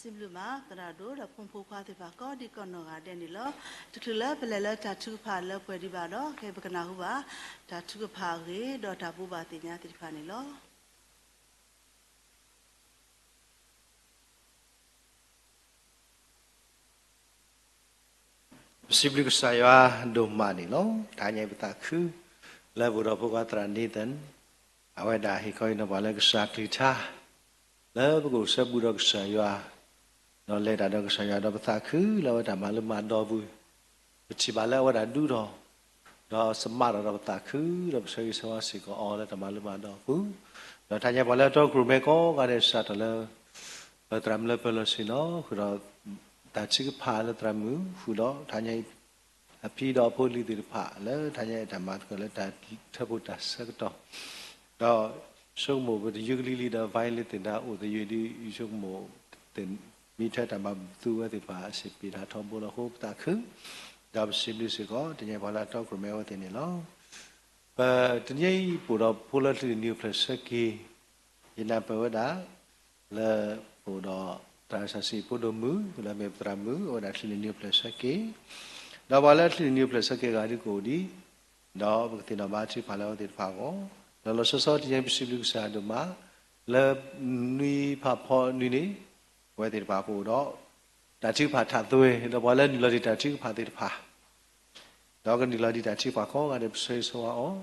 Sibluma, Grado, the Pompo Quati Paco, the Conoga, Denilo, Tutula, Pelela, Tatu Pala, Puedibado, Cabacanahuba, Tatu Pari, Dotabuba, Tignati Panilo. Sibling saya domani lo, tanya betaku, lalu berapa kata nitan, awal dah hikoi na balik saklita, lalu berapa sebudak saya, nolai ada saya ada betaku, lalu dah malam ada bu, bercibala awal dah dulu, dah semar ada betaku, lalu saya semua sih ko awal dah malam ada bu, lalu tanya balik tu guru mereka ada satu lalu, teramlah pelasino, kalau ta chữ pha là tramu phụ đó thay nhảy phi đó poly từ pha là thay nhảy tham mát cái là ta thấp bút ta sắc đó số một cái ukulele đó violet thì đã ở đây đi số một tiền mi thay tham mát tu thì pha sẽ bị đã thom bút là hộp ta khứ đó xem đi sẽ có thay nhảy bảo là trong group thì này lo và thay nhảy bút đó polar thì new plus cái hiện nay bây đã là bút đó transaksi podomu, bila metramu, orang asli new place ke, dah bala asli new place ke gari kodi, dah bukti nama ciri palau di pango, lalu sesuatu yang bisa dilakukan doma, le nui papo nui ni, buat di papo dah, dah ciri patah tuai, dah bala ni lagi dah ciri patah di pah, dah kan ni lagi dah ciri papo, ada sesuatu oh,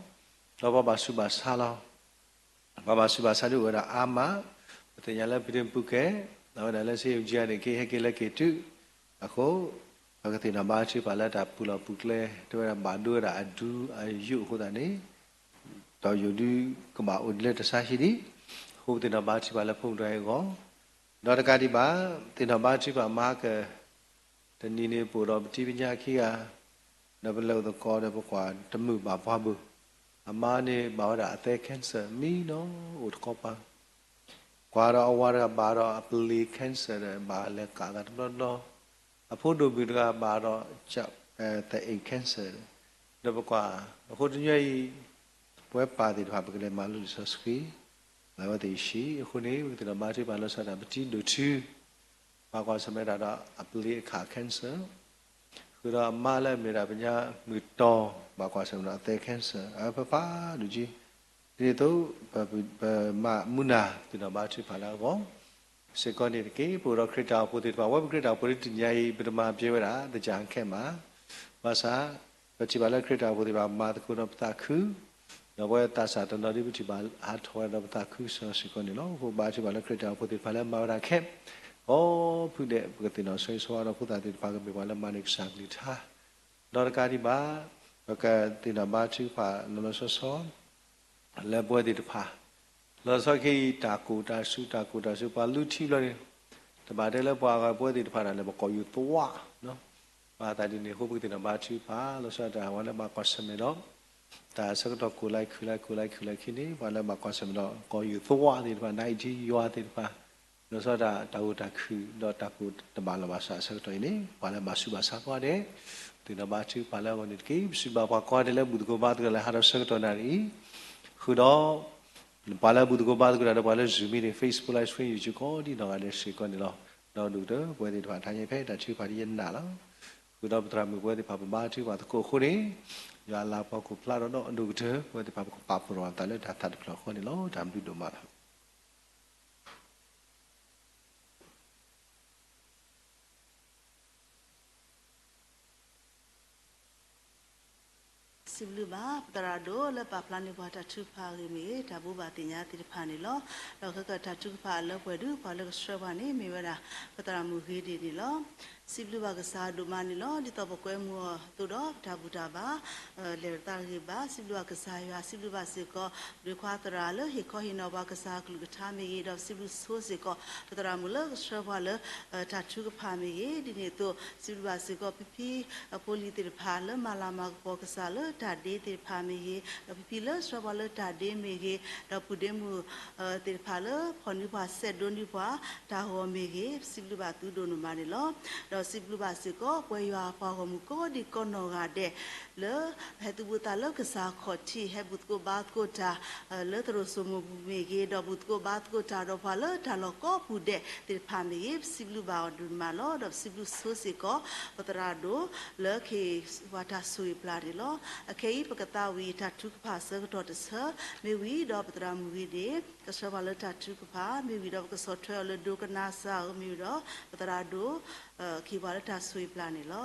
dah basu basalah, basu basalah orang ama, bertanya bidang bukan. Namun dalam ujian ini kita tu, aku agak tidak baca pada dah pulau pukle, tu ada bandu ada adu ayu aku tadi, tahu jadi kembali udle tersahih ni, aku tidak baca pada pun dah ego, dah kali ba tidak baca pada mak dan ini pulau betina kia, dah belau tu kau dah berkuat temu bapa bu, ama ni bawa dah ada cancer, mi no utkopa. Kuara awara baro apeli cancer bale kagat blodo apodo bidga baro chap te cancer dobo kwa ko nyai pwe pa di ba bgle malu saski lawa de shi ko ne bi da ma ti ba lo sa da pati do chu ba kwa samai da da apeli kha cancer ko da ma la me da panya mu to ba kwa samai da te cancer a pa pa du ji itu muna tidak baca pada orang sekolah ni ke pura kereta putih bawa kereta putih nyai berma biara terjang kema masa kecibala kereta putih bawa mat kuna petaku nawa tasa tanari putih bal atwa na petaku sekolah ni lo baca bala kereta putih bala mawar kem oh pude berarti no sesuatu putih tadi pakai bala manik saklita dorkari ba maka tidak baca pada nama sesuatu lepas itu apa? Lalu kita takut su, palu cila ni. Tapi ada lepas buat itu apa? Lepas kayu tua, no. Pada tadi ni, aku begitu nama ciri apa? Lalu ada awalnya makan semedok. Tak sekedar kulai kini. Awalnya makan semedok kayu tua di depan, naiji yuat di depan. Lalu ada tahu takut tebal bahasa sekedar ini. Awalnya masuk bahasa kau ada. Tidak baca pala wanit ke. Sebab apa kau ada le buat kubat kalau harus sekedar nari. Kuda, pala buat kubat kuda ada pala zoom ini Facebook live stream YouTube kau di nak ada sekolah ni lah. Nak duduk buat di tempat tanya peh, dah ciri pada yang nak lah. Kuda bertemu buat di papa baca buat kau ni, ya Allah kau pelak nak duduk buat di papa orang tala dah tak pelak kau ni lah, jam duduk malam. Sibluma, terado, lepas pelani buat tatu pagi ni, tabu batinya tidak pani lo, lalu kalau tatu pala pedu, pala keserapani, mewah, keteramu hidi ni lo. Sibluma kesah duma ni lo, di topo kue mua tu do, tabu taba, lebar riba, sibluma kesah ya, sibluma seko, berkuat teralo, hiko hinawa kesah kelu ketami ye, do siblu so seko, keteramu lo keserapala tatu kepami ye, di ni tu sibluma seko pipi politik pala malama kepok kesah lo. Tadi terpami ye, tapi bila sebab tadi mege, dapat demu terpala, poni bahasa doni bah, tahu mege, siblu batu donu mani lo, dah siblu bahasa ko, kau apa kamu ko di kono gade, le hetu buta le kesa khoti he but ko bat ko ta le tro somo me ge do but ko bat ko ta do pha le ta lo ko pu de ti pha me siblu ba du ma lo do siblu so se ko patra do le ke wata sui pla de lo akei pakata wi ta tu pha se do de sa me wi do patra mu wi de ka sa ba le ta tu pha me wi do ka so thwe le do ka na sa me wi do patra do ki ba le ta sui pla ne lo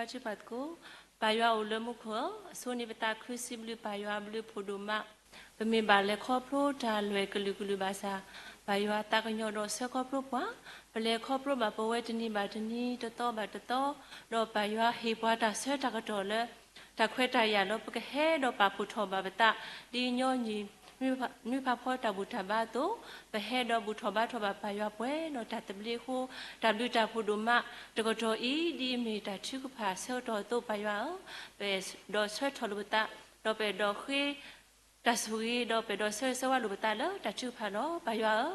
Bajipatko, Baywa Ulemuko, Sony Bata Crucible Baywa Blue Poduma, Bemibale Copro, Talwe Kulukulubasa, Baywa Takanyo Secopro, Bale Copro Bapoetini Batani, Toto Batato, no Baywa Hipata Sertacatole, Taqueta Yalo, Head of Paputo Babata, Dino. New Papota Butabato, the head of Butobato Bapaya no Tatabliho, Tabuta Puduma, the Goto E. D. Mita Chukupa, Soto Payao, Bes Doser Toluta, Dope Dohi, Tasui, Dope Doser Sawalutalo, Tachupano, Payao,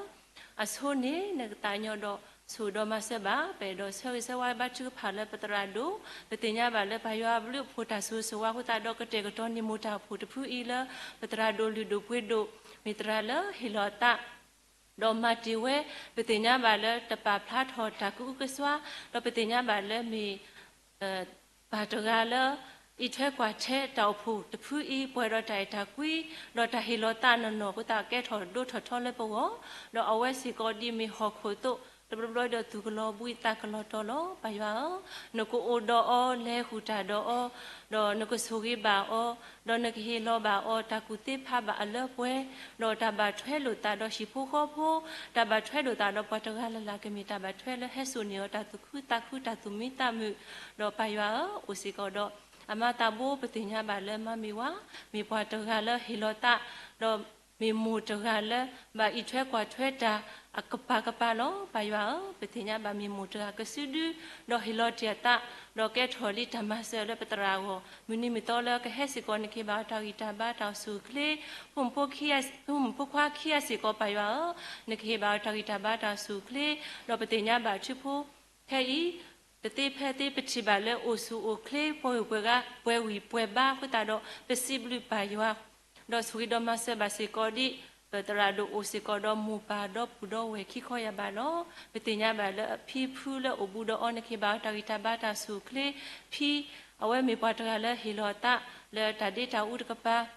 Asuni, Negtano do. Sudoma seba, pedo sewa bacu pala peterado, petinya bala payo ablu puta suwa puta do ketegoton ni muta putu pu ila peterado lido puedo mitrala hilota do matiwe petinya bala tepa plat hota ku keswa do petinya bala mi patogala ithe kwa che tau pu te pu I puedo tai ta kui do ta hilota no puta ke tho do tho le po do awesi ko di mi hokhoto Dablo do tuklo buita kalotolo payo noko odo o le huta do o do noko sugi ba o do neki lo ba o takuti pha ba ale pwe do ta ba thwe lo ta do shipu kho pho ta ba thwe lo ta do pataga la la ke mi ta ba thwe le he su ni o ta ku ta tu mi ta mu do payo usiko do amata bo petinya ba le ma mi wa mi pataga le hilota do mi mu taga le ba I thwe kwa thwe ta akapa lo payo petinya ba mi mutra kesudu do hilotiata do ke tholi tamase le petrago mini mitola ke hesiko ni ki ba ta ita ba ta su kle pumpo kwa khia siko payo ni ki ba ta ita ba ta su kle do petinya ba chipu hei te phe pichi ba le osu o kle po ga pwe wi pwe ba ko ta do possible payo do sui do mase ba siko di Petrado osikodo mupa do pudo we kikoya balo petinya bala pi phule obudo oneki ba tarita bata sukle pi awe mi patala hilota le tadita udkapa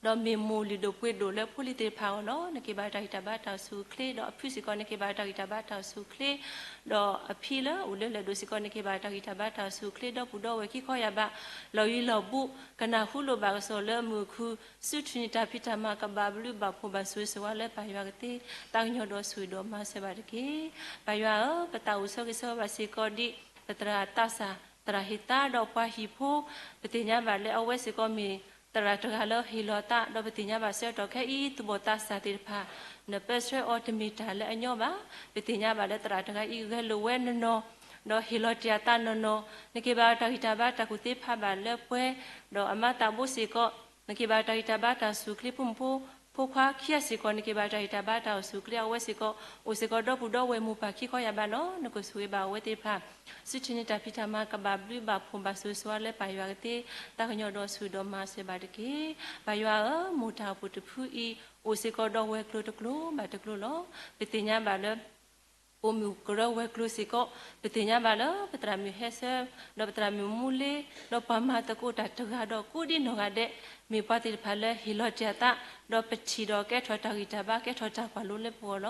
do mi muli do puedo le polite paolo neki ba tarita bata sukle do phusiko neki ba tarita bata sukle do apila ule le do siko neki ba tarita bata sukle do pudo we kikoya ba lo yi lo bu kana hulo ba so le mu khu sutunita pitama ka bablu ba pho ba su so le pa ywa te tang nyo do su do ma se ba de ki pa ywa pata u so ki so ba si ko di patra tasa tra hita do pa hi pho petinya ba le awe si ko mi tra tra lo hilota do petinya ba se do ke I tu bota sa ti pha ne pesre automata le anyo ba petinya ba le tra tra I ge lo we no do hilotia ta no neki ba ta hita ba ta ku te pha ba le pwe do amata bo si ko neki ba ta hita ba ta su klipum po พวกว่าขี้สิกรนิกบาใจตาบ้าดาวสุกเลียวเวสิกโอสิกดอกบุดอกเวมูปาขี้ข้อยาบาลนกสุยบาเวติภาสุชินิตาพิธามากบาบลุบาพุมบาสุสวาเลปายวากติตาขยอดสุดมาเสบาดกีปายวามูตาปุตพุอีโอสิกดอกเวกลุตกลุบาตกลุลปิติญาบาเลโอมิวกระเวกลุสิกปิติญาบาลปตรามิเฮเซดปตรามิมูเลดปามาตะกุตะตกาดกูดินกาเดมีปฏิภาเลฮิโลเจตะดปชีดแกทอตากิตาบาแกทอตาปาลุเลปอล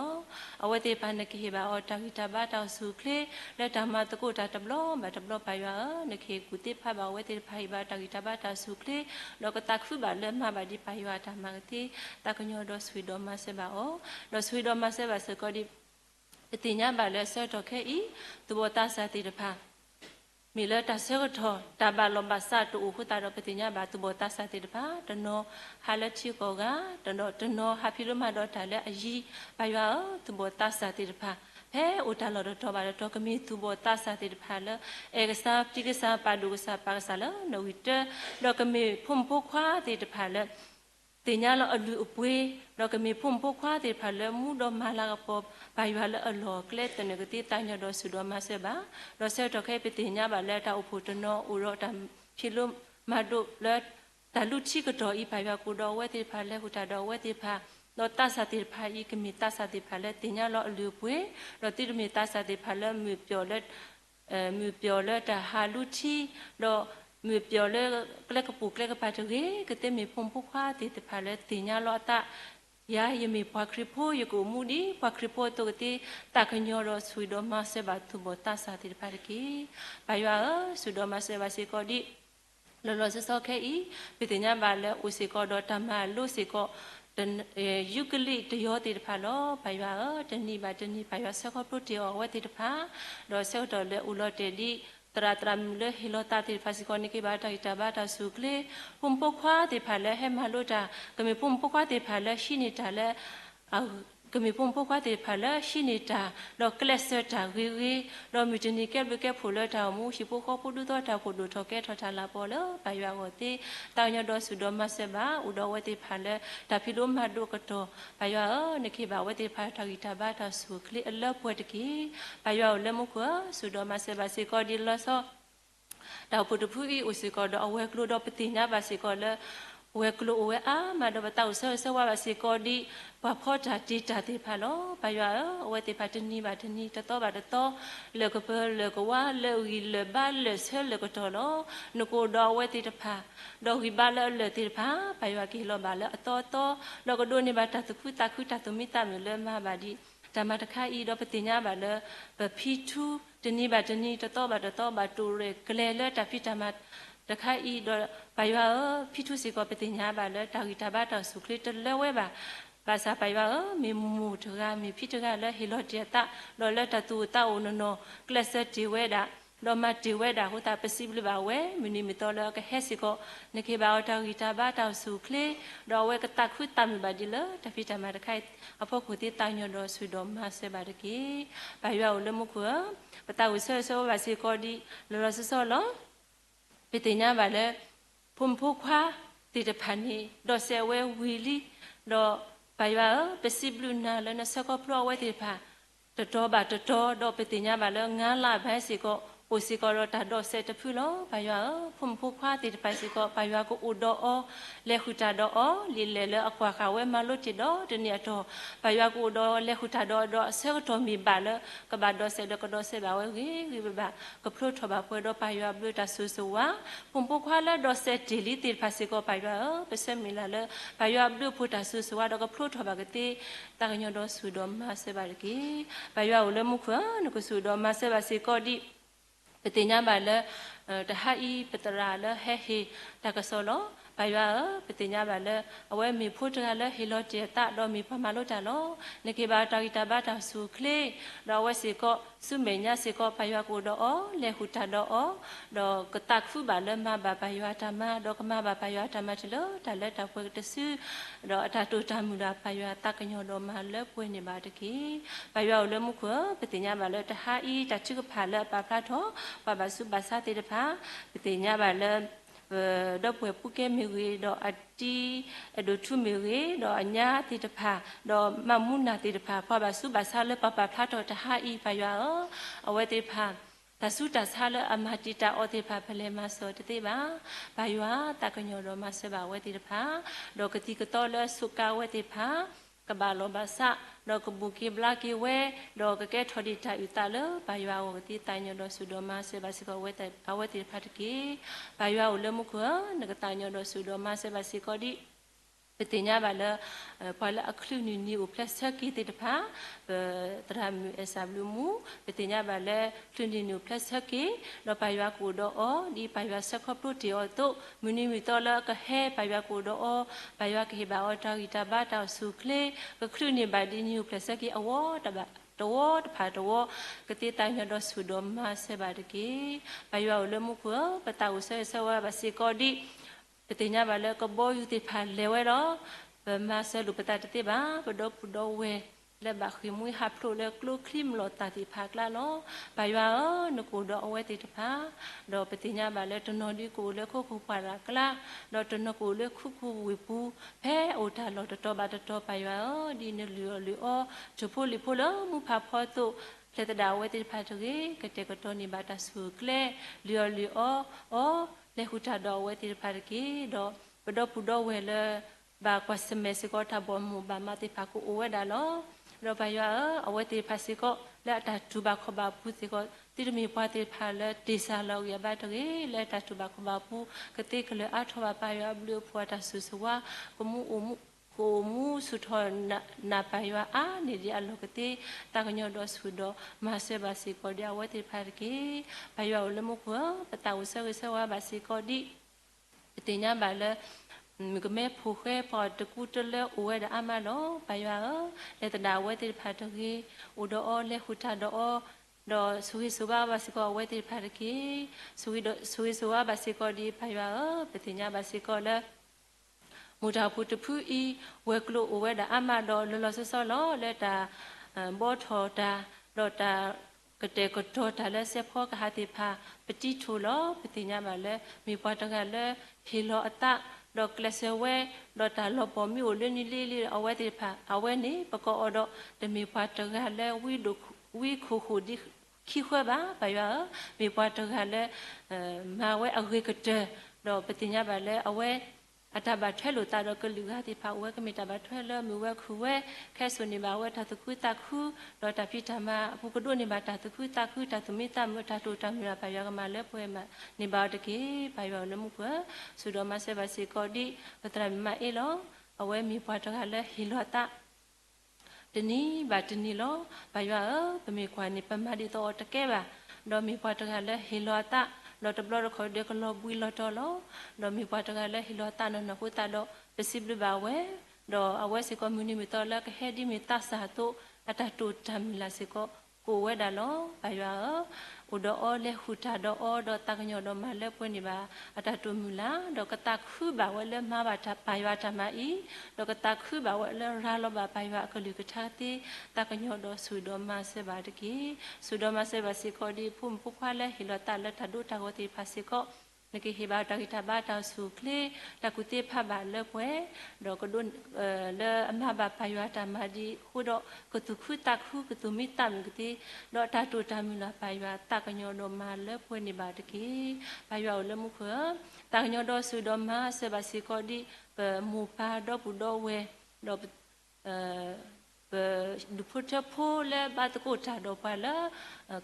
อเวติปานกิบาอตากิตาบาตาสุเคเลและตามาตะกุตะตบลบาตบลปายะนเคกุติภาบาเวติภายบาตากิตาบาตาสุเคเลดกตักฟุบาเลมาบาดิปายะตามากติตากญอดสวิดมาเสบาอดสวิดมาเสบาสกอดิติญาบาเลเซตอเคอีตุบตาสติรภามีเลตาเซกทอตาบาลมบาซาตูอุคุตาดปติญาบาตุบตาสติรภาตโนฮาเลชิโกกาตโนฮาพิลุมาดอตาเลอยีปายาตุบตาสติรภาเพอุตาลอดตบาลตกมีตุบตาสติรภาเลเอกสาปิกสาปาดุกสาปากสาเลนวิเตดอกมีพุ่มพควาติรภาเลติญาลอลุอุปเวดอกมีพุ่มพควาติรภาเลมูดมาลากปอบปายาลอลอเคลตนกติตาญดสุดมาเสบาดอเซตเคปิติญาบาเลตาอุพุตโนอุรตามพิลุมาดุเลตาลุชิกตออีปายากูดอเวติภาเลหุตาดอเวติภาดอตาสติภาอีกมีตาสติภาเลติญาลอลุปเวดอติมีตาสติภาเลมีเปียวเลมีเปียวเลตาฮาลุชิดอมีเปียวเลเกลกปูเกลกปาตเกกเตมีพุ่มพุควาติภาเลติญาลอตายายังมีปากคริโพยกูมูดีปากคริโพตัวที่ตาขยอรสุดมาเสบาตุบตาสาติภารกีไปว่าสุดมาเสบาสิกอดีลลสสอเคอีปิติญาบาลอุสิกอดตามาลุสิกอยุกลิตยอติภาลไปว่าตนีบาตนีไปว่าเสกอปรุติอวติภาดอเสกดอเลอุลเตดีตราตรามเลฮิโลตาติฟาสิกอนิกิบาตาอิตาบาตาสุกเลพุ่มปควาติภาเลเฮมาโลตากมีพุ่มปควาติภาเลชินิตาเลกมีพุ่มปควาติภาเลชินิตาดอกเลสตาวิวิดอมิจนิเกลเบเกพูเลตามูชิปุโคปุดุตตาปุดุทอเกทอทาลาปอเลไปยาวติตาญดอสุดมาเสบาอุดอวติภาเลตาพิลุมาดุกตอไปยาวนิกิบาวติภาตาอิตาบาตาสุกเลอเลปวดกีไปยาวเลมุกวสุดมาเสบาสิกอดิลซอดาวปุถุผู้อีอุสิกอดอเวกลุดอปติญาบาสิกอเลเวกลุเวอามาดบตาอุเซเสวาบาสิกอดีปะพอจาติจาติพาโลปายาเวติปาตนีบาตนีตะตอบาตะตอเลกเปเลกว่าเลวิเลบาเลเซเลกตอโลนโกดอเวติตะพาดอวิบาเลติพาปายากิโลบาเลอตอตอลกโดนิบาตะตุคุตะคุตะตุมิตามิเลมาบาดีตามาตะคาอีดอปติญาบาเลปะพิทูตนีบาตนีตะตอบาตูเรกเลเลตะพิตามาตะคาอีดอปายาพิทูสิกอปติญาบาเลตากิตาบาตาสุคลิตเลเวบาภาษาไปว่ามีมูทกามีพิจกาและฮิโลเจตะดอเลตตูตาโอนโนกลเซติเวดาดอมาติเวดาหุตาเปซิบลบาเวมินิมิตอลกะเฮสิโกนเคบาอตากิตาบาตาสุคลีดอเวกตักขุตามิบาดิเลตะพิตามาตะไคอพอคุติตาญอดอสุดอมาเสบาตะกีไปว่าอุลมุขวปตาอุเซโซบาสิโกดีลลสโซลปิติญาบาเลพุมพุควาติตะพันีดอเซเววิลีดอไปว่าเปซิบลูนาแล้วนะเสกอพลอไว้ที่พาตะตอบาตะตอดอปติญาบาแล้วงานลาไปสิก็อุสิกอรตาดอเซตะพุลอไปว่าพุ่มพุควาติไปสิก็ไปว่าก็อุดอเลขุตาดอลิเลเลอควาคาเวมาลุติดอตะเนียตอไปว่าก็อุดอเลขุตาดอเสกตอมีบาเลกบาดอเซดก็ดอเซบาเวกิบาก็พลุทบาพดอไปว่าบลุตาสุสวาพุ่มพุควาเลดอเซติลิติภาสิก็ไปว่าเปเซมิลาเลไปว่าบลุพุตาสุสวาดก็พลุทบากติตาญอดอสุดอมาเสบาลกีไปว่าอุลมุขนก็สุดอมาเสบาสิก็ดิปฏิญาบาลตะหาอีปตราลเฮเฮตะกะโซโลไปว่าปฏิญาบาลเอาไว้มีพูดกันแล้วฮิโลเจตะดอมีพมาโลตาโลในกิบาตากิตาบาตาสุคลีดอไว้สิก็สุเมญาสิก็ไปว่ากูดอเลหุตาดอดอกตักฟุบาลมาบาไปว่าตามาดอกมาบาไปว่าตามาตะโลตะเลตะพวกตะซุดอตาตุตามุดาไปว่าตะกะญอดอมาเลป่วยในบาตะกีไปว่าเลมุขปฏิญาบาลตะหาอีตะจึกพาเลปาพระทอปาบาสุบาสาติตะพาปฏิญาบาล ดอกเปปุเกมิรีดอกอดีดอกทุมิรีดอกอัญญาติดพาดอกมามุนาติดพาพอบาสุบาซาเลปะปะพลาดตะหาอีปายาเอาไว้ติดพาตาสุตาซาเลอมาติตาอติพาเพลมาโซตติบาปายาตากญโดมาเสบาไว้ติดพาดอกกติกตอเลสุกาไว้ติดพากบาลบาสะดอกกบุกีบลากีเวดอกแก่ทอดิตาอุตาเลปายวาโอติตายโดสุดมาเสบาสิกเวตเอาไว้ติดพาตกีปายวาอุเลมุกนกตายโดสุดมาเสบาสิกดิปฏิญญาบาลพอละอัคลุนินิอุพลัสกีติดพาตรามิเอสาบลูมูปฏิญญาบาลคลุนินิอุพลัสกีดอกปายวากูดอดีปายวาสกปรุติอโตมุนิมิตอละกะเฮปายวากูดอปายวาเกบาอตากิตาบาตาสุเคลกคลุนิบาดินิอุพลัสกีอวตบะตัวผาตัวกติตายยดสุดมาเสบาดกีปายวาอุลมุกปตาอุเสสวาบาสิกอดีปฏิญญาบาลก็บอยู่ที่ผ่านเลวแล้วมาเสลุปตาติบ้าปดปุดเวและบักขิมุยฮับโลและกลูคลิมโลตาติพักละเนาะไปว่านกูดเอาไว้ติดผ้าดอกปฏิญญาบาลตนนดีกูและคู่คู่ปารักละดอกตนกูและคู่คู่วิปูแพ้โอตาโลตตบาตตไปว่าดีเนลือลือจุพูลิพูลมุพาพอตุเลตดาวไว้ติดผ้าตรีกเตกตนิบาตาสุกเลลือลือเลหุตาดอเวติพาร์กีดอปดปุดเวลบากว่าสมัยสิกอทับบอมูบามาติพักอุเวดาลอเราไปว่าเอาไว้ติพัสิกอและตัดจุบาขบาพูสิกอติดมีพาติพาเลติสาลอยาบาตรีและตัดจุบาขบาพูกติกเลอาทวาไปว่าบลูพัวตัสุสวะกมูอุมุกูมูสุทอนนาไปว่านี่ดิอัลโลกติตากญอดสุดมาเสบาสิกอดีเอาไว้ติพาร์กีไปว่าอุลมุกปตาอุเสวิเสวาบาสิกอดีปฏิญญาบาลมีก็แม่ผู้แค่พอตะกูตะเลอวยดาอามาโลไปว่าเลตดาไว้ติพาร์กีอุดอเลหุตาดอดอสุหิสุวาบาสิกอไว้ติพาร์กีสุหิสุวาบาสิกอดีไปว่าปฏิญญาบาสิกอเลมูดาพุทธผู้อีเวกลูเวดาอามาดอลลอซอลอเลตาบอทอตาดอตากเตกโตตาเลเสพอกหาติพาปฏิทูลอปฏิญญามาเลมีปาตงาเลฮิโลอตาดอกเลเซเวดอตาลบอมิโอเลนิลีเอาไว้ติพาเอาไว้นี้ปกอดอเดมีปาตงาเลวิคูดิขี้ขวบ้าไปว่ามีปาตงาเลมาไว้เอาเกเตดอกปฏิญญามาเลเอาไว้อัตบาทเทลุตาดอกลือหาติพาเวก็มีตาบาทเทลมีเวคุเวแค่ส่วนนิบาเวทาตุคุตาคุดอตาพิธามาผู้กระดูนิบาตาตุคุตาคุตาตุมิตามเวทาตุตามีราปายากมาเลปเวมานิบาตะกีปายาวเลมุกเวสุดมาเสบาสิกอดีปตรามิมาเอลเอาไว้มีปาตกาเลฮิโลตาตนี้บาตนี้ลปายาวปมีควานิปมาดิโตตะเกบาดอมีปาตกาเลฮิโลตาเราตบล้อเขาเด็กเราบุยเราตลอเรามีปัจจัยเลยฮิโลตานนักตาเราเปสิบลิบาเวเราเอาไว้สิก็มินิมิตอแล้วก็เฮดิมิตาสาตุอัตตุทำมิลาสิก็กูเวดาลอไปว่าอุดอเลหุตาดอดอตักญอดมาเลปนิบาอัตตุมิลาดอกตักคือบาเวเลมาบาทไปว่าทำมาอีดอกตักคือบาเวเลราลบาไปว่าก็ลือกชาติตักญอดสุดมาเสบาตกีสุดมาเสบาสิก็ดีพุ่มพุกว่าเลฮิโลตาเลทัดดูตากติภาสิก็นกิฮิบาตากิตาบาตาสุคลีตากุติภาบาเลปเวดอกก็ดุนเลมาบาไปว่าทำมาดีหูดอกตุคุตักหูกตุมิตามกติดอกตาตุตามิลาไปว่าตากญอดมาเลปเวนิบาตกีไปว่าเลมุขตากญอดสุดมาเสบาสิก็ดีมูปาดอปุดอเวดอกดูพุทธพูเลบาตกุตาดอไปละ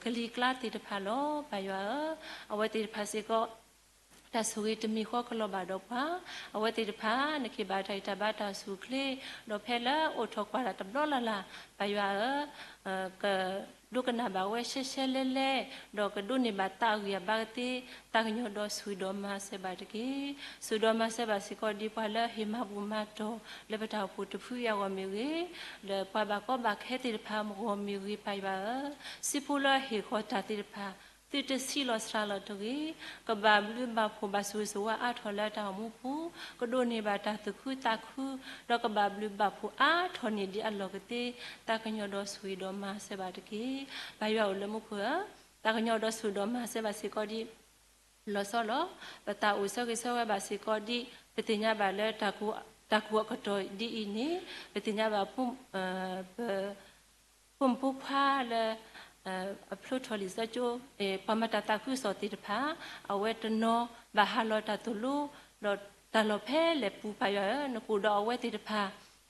คลีกลาติดพาโลไปว่าเอาไว้ติดภาสิก็แต่สุริตมีข้อกลบาดพาเอาไว้ติดพานกิบาไทตาบาตาสุคลีดอเพละโอทกวาตบลอละไปว่าก็ดูกันนาบาเวเชเชเลเลดอกดูนิบาตาอุยาบาติตากญอดสุดมาเสบาตกีสุดมาเสบาสิกอดีพาละหิมาบุมาโตเลปตาพุทธผู้ยาวมิริเลปะบาก็บาเฮติพามโกมิริไปว่าสิพุละเฮขอตาติพาติดสิลอสราลตกีก็บาบลืมบาผู้บาสุสวะอาทอละตามุผู้ก็โดนิบาตาตุคุตาคุแล้วก็บาบลืมบาผู้อาทอนิดิอัลโลกติตากญอดสุดมาเสบาตกีไปว่าอุลมุขตากญอดสุดมาเสบาสิกอดี lo solo bata uso ke so ba si ko di petinya ba le taku ko to di ini petinya ba pum pu pha le aplotholi sa jo pamata taku so ti pha awe tno ba halo ta tulu lo ta lo phe le pu pa yo no ku do awe ti pha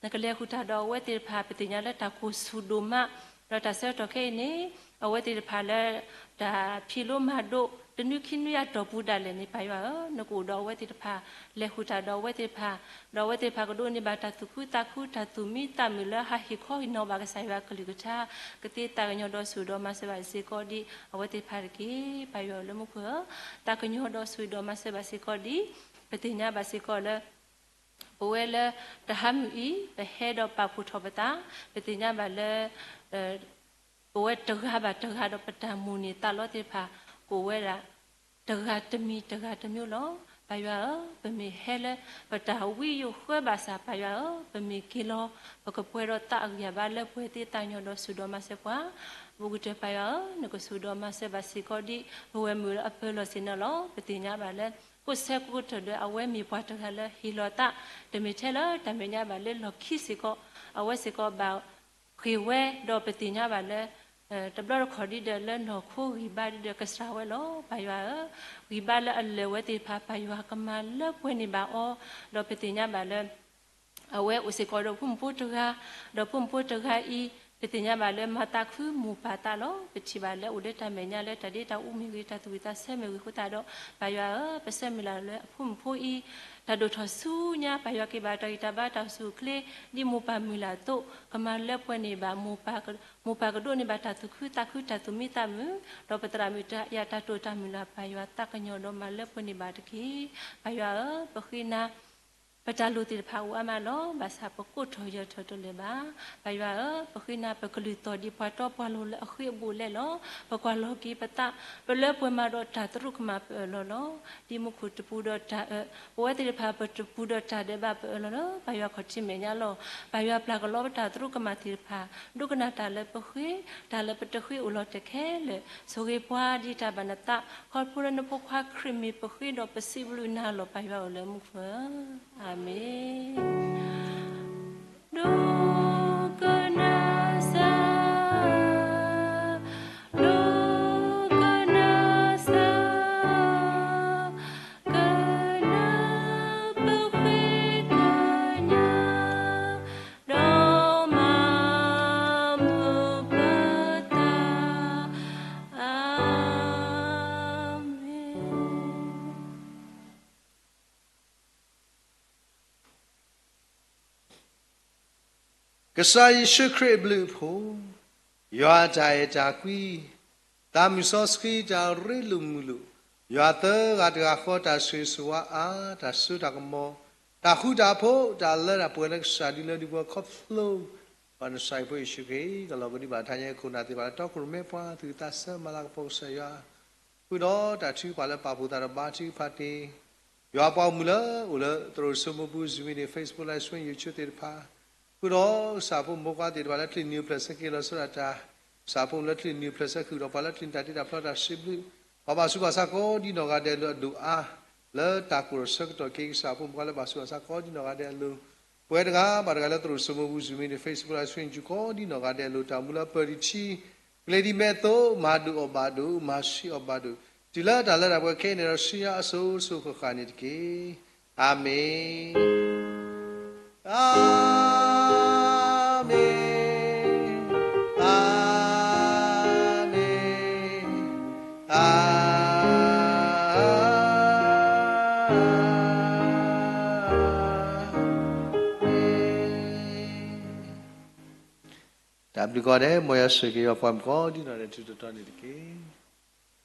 na ka le ku ta do awe ti pha petinya le taku sudoma lo ta se to ke ni awe ti pha le ta philo ma doတနုခင်းရတော့ပူတာလည်းနေပါရောနကိုတော့ဝဲတိတဖာလေခုတာတော့ဝဲတိဖာတော့ဝဲတိဖာကတို့နေပါတသူခုတခုတသူမိတမီလဟာဟီခေါနောဘာကဆိုင်ဝကလီကချာကတိတာညောတော့ဆူတော့မဆဘစီကောဒီအဝဲတိဖာကီပါရောလမှုခတာကညောတော့ဆူတော့မဆဘစီကောဒီပတိညာဘာစီကောလေဘဝဲလေတဟမ်ဤဘဟဲတော့ပဖူထောပတာပတိညာဘာလေဘဝဲတခါဘာတခါတော့ပတမူနေတာလောတိဖာကိုဝဲတာတကတမီတကတမျိုးလောပါရွာပမေဟဲလေပတာဝီယခွဲပါစာပါရွာပမေကီလောပကပွဲတော့တာရပါလေပွဲတိတညောတော့ဆူတော်မဆေပွားဘုကတဲ့ပါရွာနကဆူတော်မဆေပါစီကောဒီဘဝမူအပလောစင်လောပတိညာပါလေကိုဆက်ကိုထတဲ့အဝဲမီပွားတခါလေဟီလောတာတမီထဲလောတမညာပါလေလောခိစီကောအဝဲစီကောပါခေဝဲတော့ပတိညာပါလေတဘလခေါ်ဒီတယ်လနော်ခိုးဝီဘာဒီကစရာဝဲလောပါရွာဝီဘာလအလေဝဲတိဖာပါရွာကမလပွေးနေပါအောတော့ပတိညာပါလေအဝဲဥစေကောတော့ဖုန်ပိုတကတော့ဖုန်ပိုတကဤပတိညာပါလေမတာခုမူပါတာလောပတိပါလေဥဒတမေညာလေတတိတာဥမီဝီတသူဝီတာဆဲမေဝီခုတာတော့ပါရွာပစက်မီလာလေဖုန်ဖိုဤတဒုထဆူညာပါရွာကေဘာတိုင်တာဘာတောက်စုကလေဒီမူပါမီလာတော့ကမလပွေးနေပါမူပါကဒိုနေဘာတာသူခုတခုတသူမိတမတော့ပတရာမီတရတာတိုတာမီလာပါရွာတကညောတော့မလပွေးနေပါတကီပါရွာပခိနာပတလူတိဖာဝအမလောဘာသာပကုထောရထတလေပါပါရွာပခိနာပကလူတော်ဒီပွားတော့ပွားလို့အခိဘူးလေလောပကွာလောကီပတပလပွေမှာတော့တာတရုခမလောလောဒီမခုတပူတော့တာဘဝတိဖာပတပူတော့တာတဲ့ဘာလောလောပါရွာခချိမေညာလောပါရွာပလကလောတာတရုခမတိဖာဒုကနာတာလေပခိတာလေပတခိဥလောတခဲလေဆိုကေပွားဒီတာဘနတာခေါ်ပူရနပခွာခရမီပခိတော့ပစီဘလူနာလောပါရွာလေမခွာAmen. Dukanasa, dukanasa, kenapa fikirnya doma mubata. Amen.ကစားယေရှုခရစ်ဘလူဖို့ရွာကြဲကြကွီတာမီဆောစကီတာရီလူမူလူရွာတဲ့ကတကခေါ်တာဆွေဆွာအာတာဆုတာကမောတာခုတာဖို့တာလဲတာပွဲလက်စာဒီလဲဒီဘောခေါဖလိုဘာနဆိုင်ဖို့ရှိကေကလောကဒီဘာထိုင်ရခုနာတိဘာတော့ခုမေပွားသူတာဆမလာဖို့ဆရာခုတော့တာချီပါလဲပါဖို့တာဘာချီဖတ်တီရွာပေါမူလားဟိုလဲသူတို့စမဘူးဇီမီနေ Facebook live ဆွေး YouTube တေဖာခုတော့စာပုံဘောကတေဘာလဲ clean new plus ကေလောဆိုတာတာစာပုံလက် clean new plus ခုတော့ဘာလဲ clean တာတိတာဖလာတာရှိဘူးဘာဘာစုပါစာကိုဒီတော့ကတဲ့လူအားလဲတာကူရစကတော့ကေစာပုံဘောလဲဘာစုပါစာကိုဒီတော့ကတဲ့လူပွဲတကားဘာတကားလဲသူတို့စမဘူးဇီမီနေ Facebook live ဆွေးကြကိုဒီတော့ကတဲ့လူတာမူလာပရီချီကလေဒီမဲတိုမာဒူအဘာဒူမာရှိအဘာဒူဒီလာဒါလာဘွေခဲနေရရှိအဆိုးဆုခခနိတကေအာမင်အာမင်အာမင်အာဒါဘလကောတဲ့မွေရဆွေကေရောပမ်ကောဒီနော်တဲ့တူတော်နေတကေ